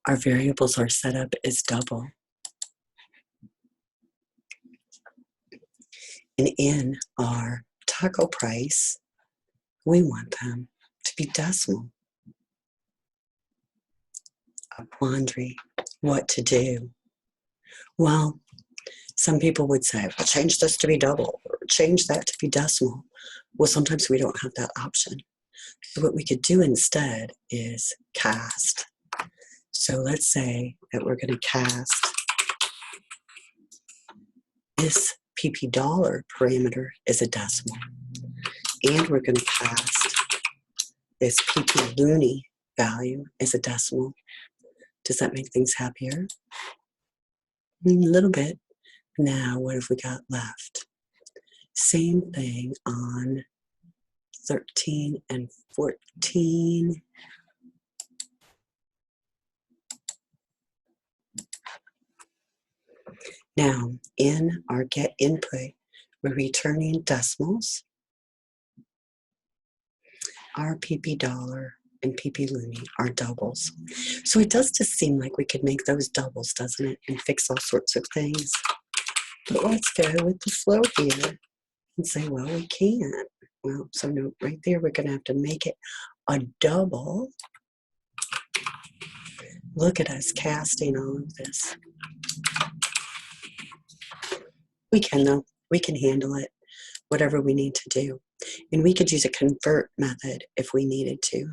our variables are set up as double. And in our taco price, we want them to be decimal. A quandary, what to do? Well, some people would say, well, change this to be double, or change that to be decimal. Well, sometimes we don't have that option. So what we could do instead is cast. So let's say that we're going to cast this PP dollar parameter as a decimal. And we're going to cast this PP loonie value as a decimal. Does that make things happier? A little bit. Now, what have we got left? Same thing on 13 and 14. Now, in our get input, we're returning decimals. Our PP dollar and PP loonie are doubles. So it does just seem like we could make those doubles, doesn't it? And fix all sorts of things. But let's go with the flow here and say, well, we can't. Well, so no, right there, we're going to have to make it a double. Look at us casting all of this. We can, though. We can handle it, whatever we need to do. And we could use a convert method if we needed to,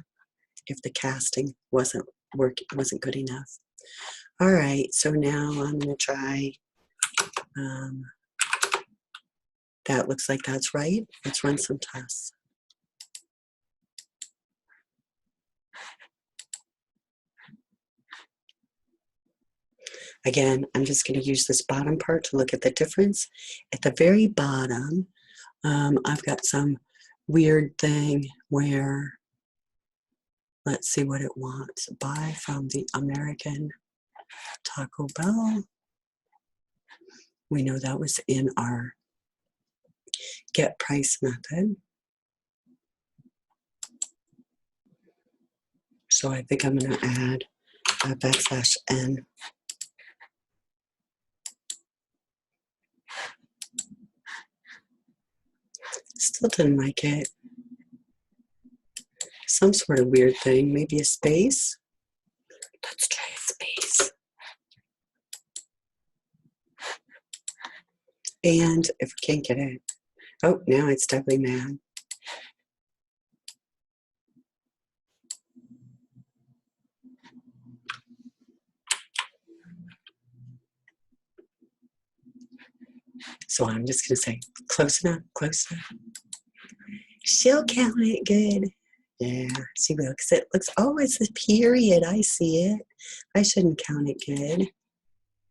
if the casting wasn't good enough. All right, so now I'm going to try. That looks like that's right. Let's run some tests. Again, I'm just going to use this bottom part to look at the difference. At the very bottom, I've got some weird thing where, let's see what it wants. Buy from the American Taco Bell. We know that was in our get price method. So I think I'm going to add a \n. Still didn't like it. Some sort of weird thing, maybe a space. Let's try a space. And if we can't get it, oh, now it's doubly mad. So I'm just going to say, close enough, close enough. She'll count it good. Yeah, she will, because it looks, oh, it's a period. I see it. I shouldn't count it good.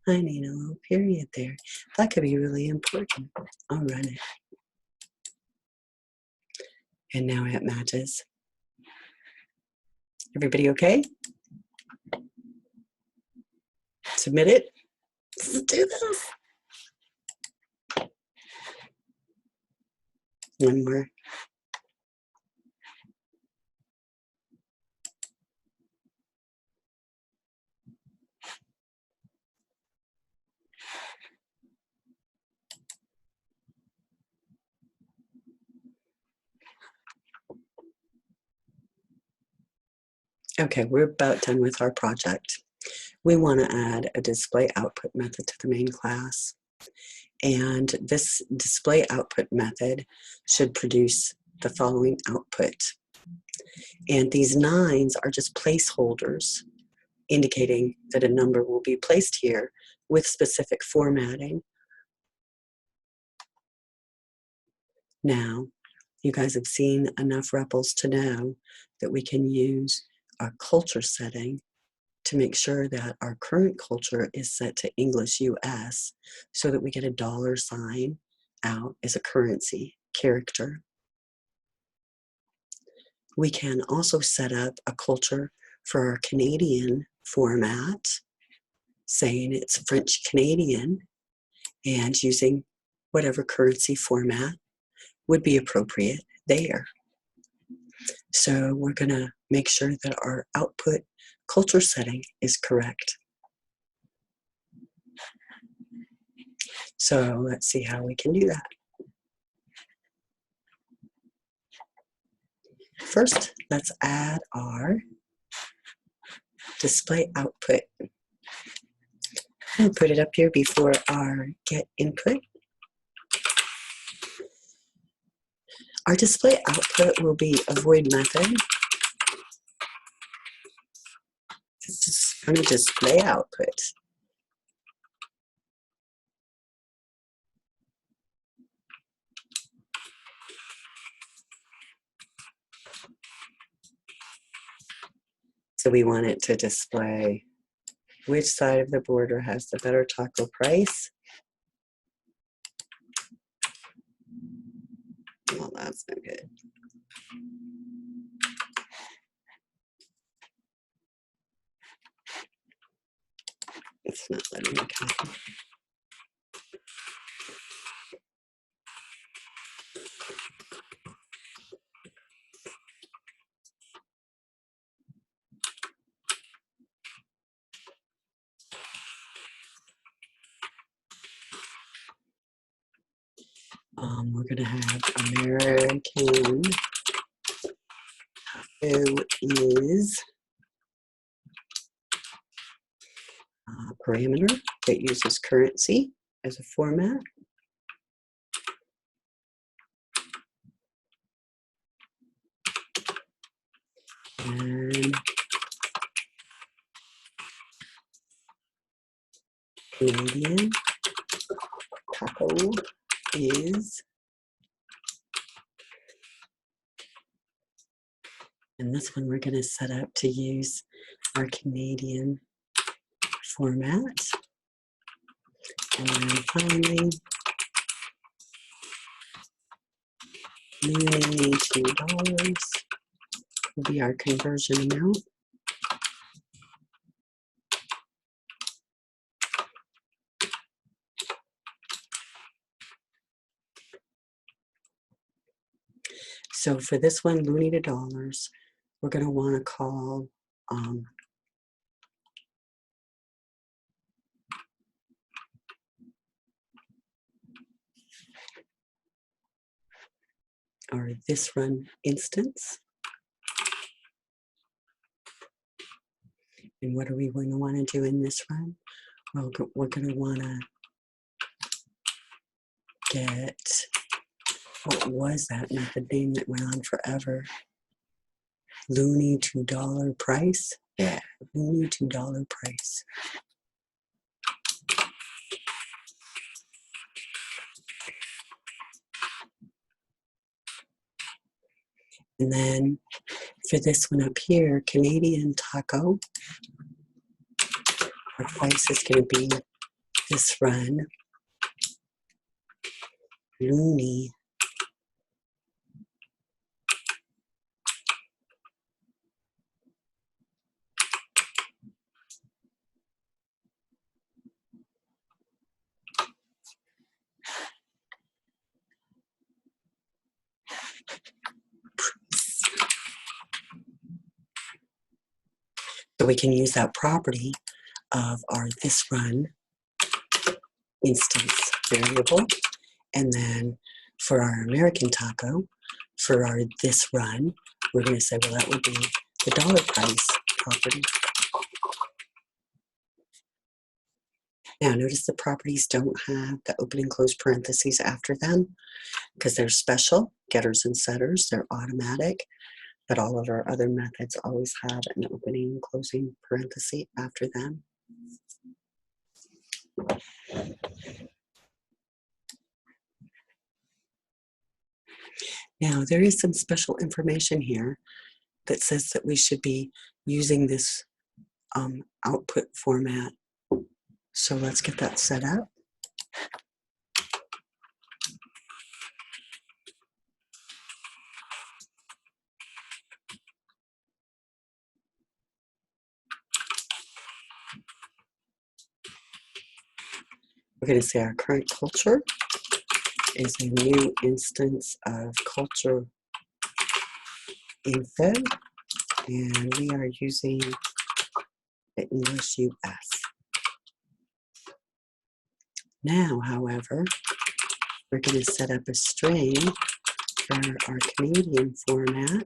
I need a little period there. That could be really important. I'll run it. And now it matches. Everybody okay? Submit it. Let's do this. One more. Okay, we're about done with our project. We want to add a display output method to the main class. And this display output method should produce the following output. And these 9s are just placeholders indicating that a number will be placed here with specific formatting. Now, you guys have seen enough repls to know that we can use our culture setting to make sure that our current culture is set to English US so that we get a $sign out as a currency character. We can also set up a culture for our Canadian format, saying it's French Canadian, and using whatever currency format would be appropriate there. So we're going to make sure that our output culture setting is correct. So let's see how we can do that. First, let's add our display output. I'll put it up here before our get input. Our display output will be a void method. It's just going to display output. So we want it to display which side of the border has the better taco price. Well, that's no good. It's not letting me copy. We're going to have American, who is a parameter that uses currency as a format. And Canadian taco is, and this one we're going to set up to use our Canadian format. And then finally, $2 will be our conversion amount. So for this one, loonie to dollars, we're going to want to call our this run instance. And what are we going to want to do in this run? Well, we're going to want to get, what was that method name that went on forever? Looney $2 price? Yeah, Looney $2 price. And then for this one up here, Canadian taco, our price is going to be this run, Looney. So we can use that property of our this run instance variable. And then for our American taco, for our this run, we're going to say, well, that would be the dollar price property. Now, notice the properties don't have the open and close parentheses after them because they're special, getters and setters, they're automatic, but all of our other methods always have an opening and closing parenthesis after them. Now, there is some special information here that says that we should be using this output format. So let's get that set up. We're going to say our current culture is a new instance of culture info, and we are using the English US. Now, however, we're going to set up a string for our Canadian format.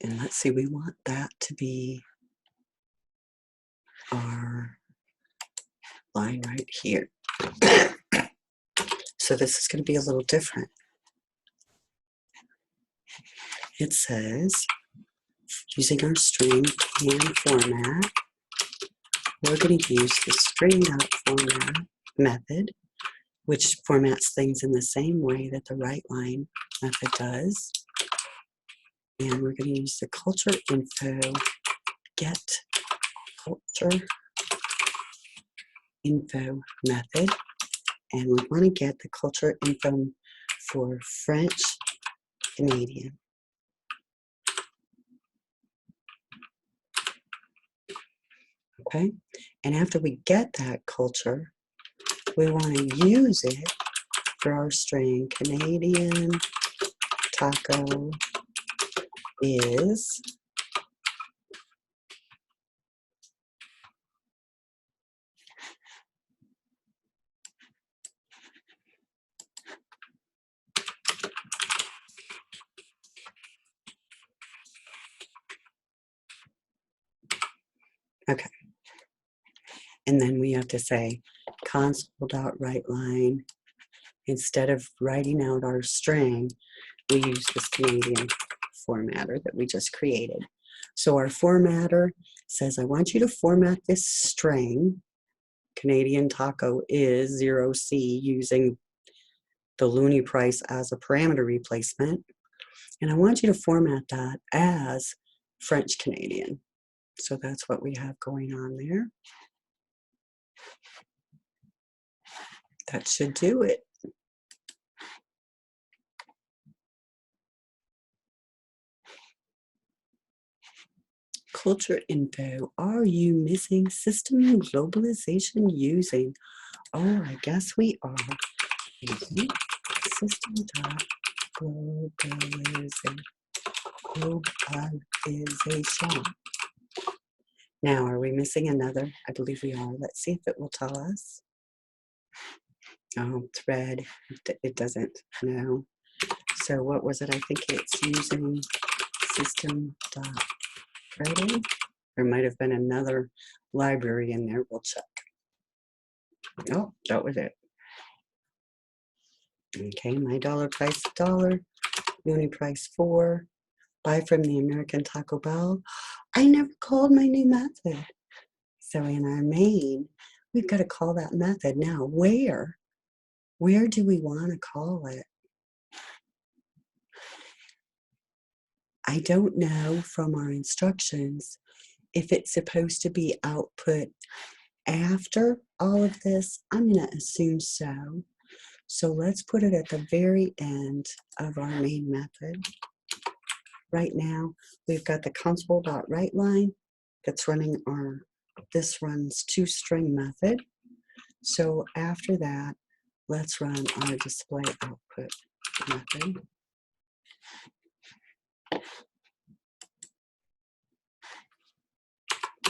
And let's see, we want that to be our line right here. So this is going to be a little different. It says, using our string can format, we're going to use the string.format method, which formats things in the same way that the write line method does. And we're going to use the culture info get culture info method. And we want to get the culture info for French Canadian. Okay, and after we get that culture, we want to use it for our string Canadian taco is okay. And then we have to say console.writeLine. Instead of writing out our string, we use this Canadian formatter that we just created. So our formatter says, I want you to format this string, Canadian taco is 0C, using the Looney price as a parameter replacement. And I want you to format that as French Canadian. So that's what we have going on there. That should do it. Culture info. Are you missing system globalization using? Oh, I guess we are. Using system.globalization. Now, are we missing another? I believe we are. Let's see if it will tell us. Oh, thread. It doesn't. No. So what was it? I think it's using system.credit. There might have been another library in there. We'll check. Oh, that was it. Okay, my dollar price $1. Uni price $4. Buy from the American Taco Bell. I never called my new method. So in our main, we've got to call that method. Now, where do we want to call it? I don't know from our instructions if it's supposed to be output after all of this. I'm going to assume so. So let's put it at the very end of our main method. Right now, we've got the console.write line that's running this runs toString method. So after that, let's run our display output method.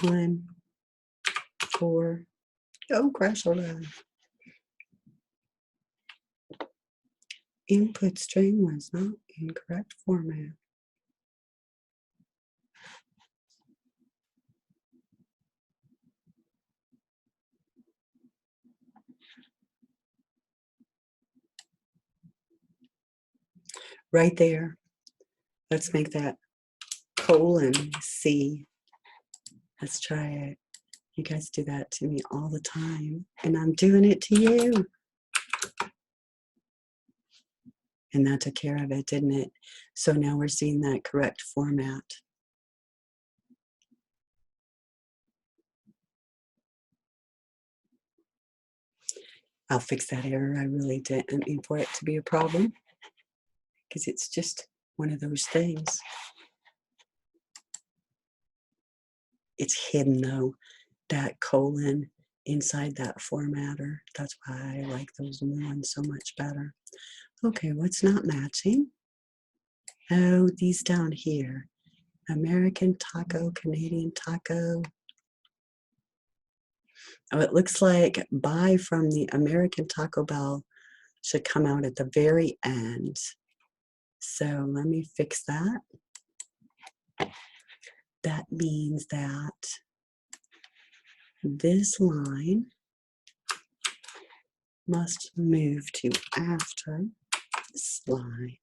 One, 4, oh, crash alarm. Input string was not in correct format. Right there. Let's make that :C. Let's try it. You guys do that to me all the time, and I'm doing it to you. And that took care of it, didn't it? So now we're seeing that correct format. I'll fix that error. I really didn't mean for it to be a problem, because it's just one of those things. It's hidden though, that colon inside that formatter. That's why I like those new ones so much better. Okay, what's not matching? Oh, these down here. American taco, Canadian taco. Oh, it looks like buy from the American Taco Bell should come out at the very end. So let me fix that. That means that this line must move to after this line.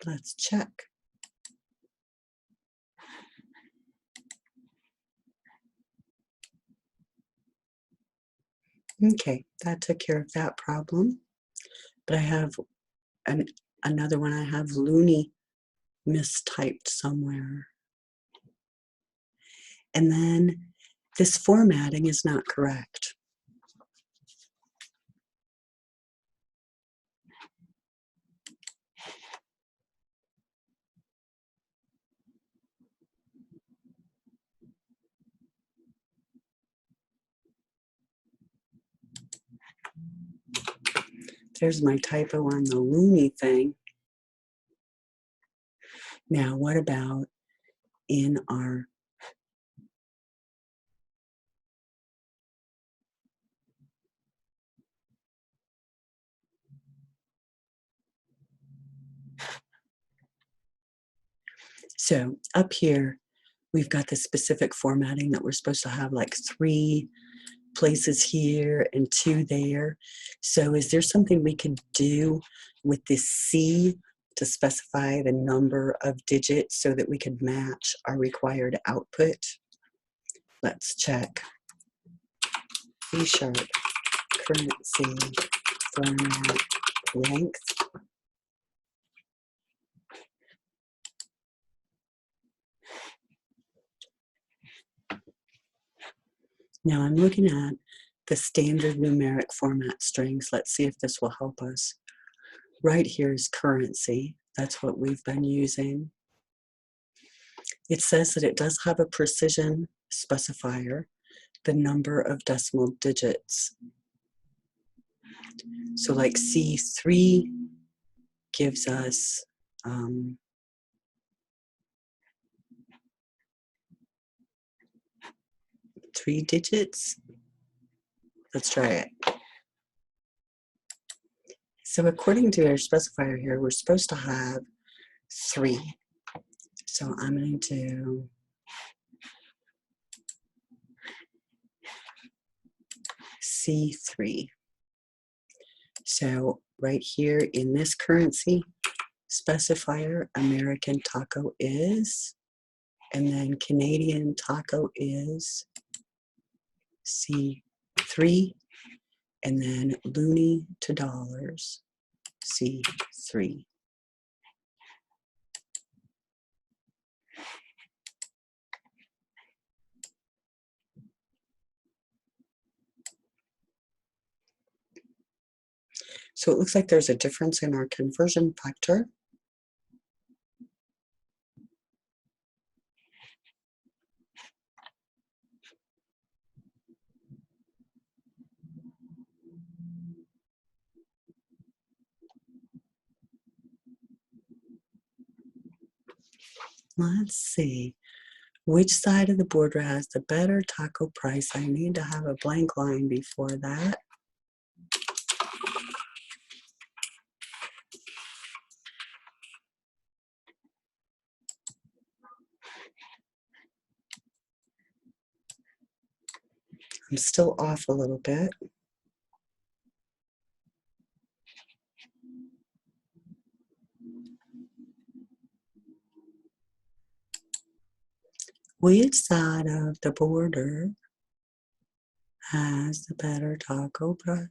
Let's check. Okay, that took care of that problem. But I have another one. I have loony mistyped somewhere. And then this formatting is not correct. There's my typo on the loony thing. Now, what about in our so up here, we've got the specific formatting that we're supposed to have like 3 places here and 2 there. So is there something we could do with this C to specify the number of digits so that we could match our required output? Let's check. C# currency format length. Now I'm looking at the standard numeric format strings. Let's see if this will help us. Right here is currency. That's what we've been using. It says that it does have a precision specifier, the number of decimal digits. So like C3 gives us 3 digits. Let's try it. So according to our specifier here, we're supposed to have 3. So I'm going to do C3. So right here in this currency specifier, American taco is, and then Canadian taco is C3, and then loonie to dollars, C3. So it looks like there's a difference in our conversion factor. Let's see. Which side of the border has the better taco price? I need to have a blank line before that. I'm still off a little bit. Which side of the border has the better taco price?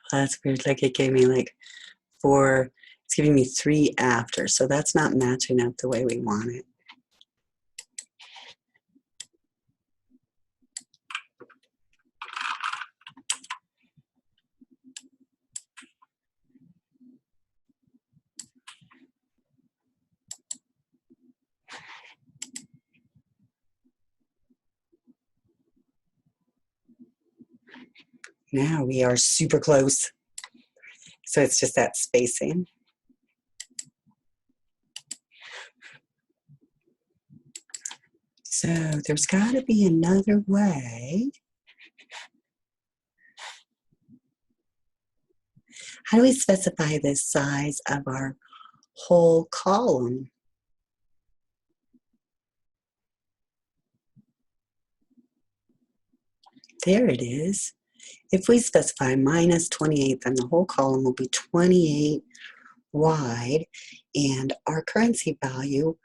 That's weird. Like it gave me like 4. It's giving me 3 after. So that's not matching up the way we want it. Now we are super close. So it's just that spacing. So there's got to be another way. How do we specify the size of our whole column? There it is. If we specify minus 28, then the whole column will be 28 wide, and our currency value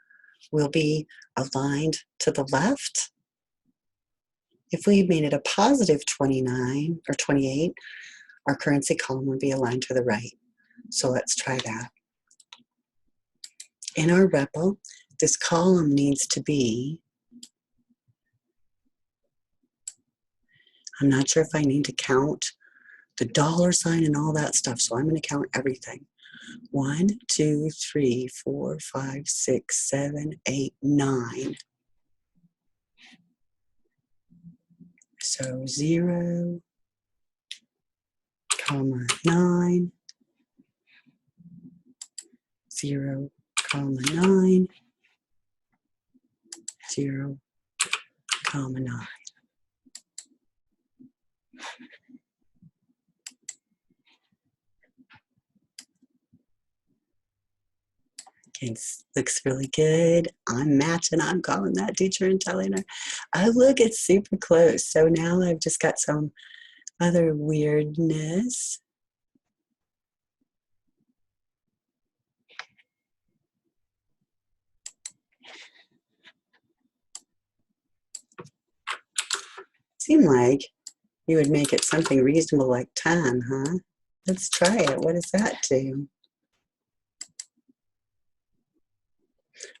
will be aligned to the left. If we made it a positive 29 or 28, our currency column would be aligned to the right. So let's try that. In our repl, this column needs to be, I'm not sure if I need to count the $sign and all that stuff, so I'm going to count everything. 1, 2, 3, 4, 5, 6, 7, 8, 9. So 0, 9, 0, 9, 0, 9. It looks really good. I'm matching. I'm calling that teacher and telling her, oh, look, it's super close. So now I've just got some other weirdness. Seemed like you would make it something reasonable like 10, huh? Let's try it. What does that do?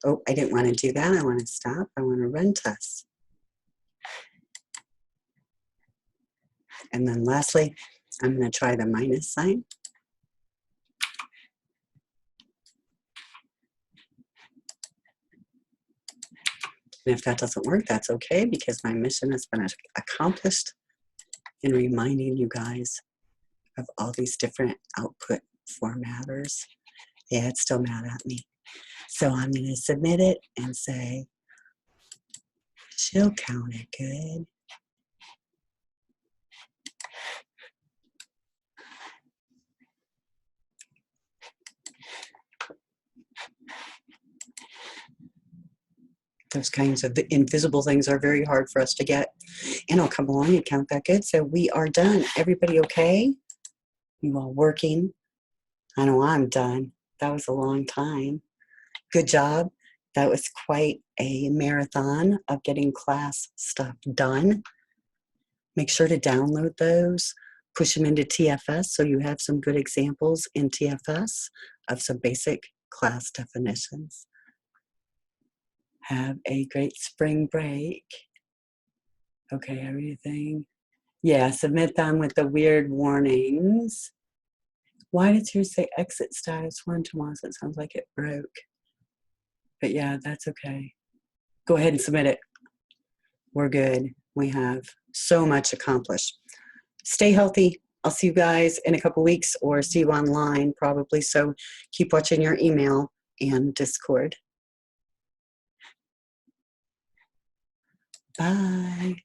Oh, I didn't want to do that. I want to stop. I want to run tests. And then lastly, I'm going to try the minus sign. And if that doesn't work, that's okay, because my mission has been accomplished in reminding you guys of all these different output formatters. Yeah, it's still mad at me. So I'm going to submit it and say, she'll count it good. Those kinds of invisible things are very hard for us to get. And I'll come along and count that good. So we are done. Everybody okay? You all working? I know I'm done. That was a long time. Good job. That was quite a marathon of getting class stuff done. Make sure to download those, push them into TFS so you have some good examples in TFS of some basic class definitions. Have a great spring break. Okay, everything. Yeah, submit them with the weird warnings. Why did yours say exit status 1 tomorrow? So it sounds like it broke. But yeah, that's okay. Go ahead and submit it. We're good. We have so much accomplished. Stay healthy. I'll see you guys in a couple weeks, or see you online probably. So keep watching your email and Discord. Bye.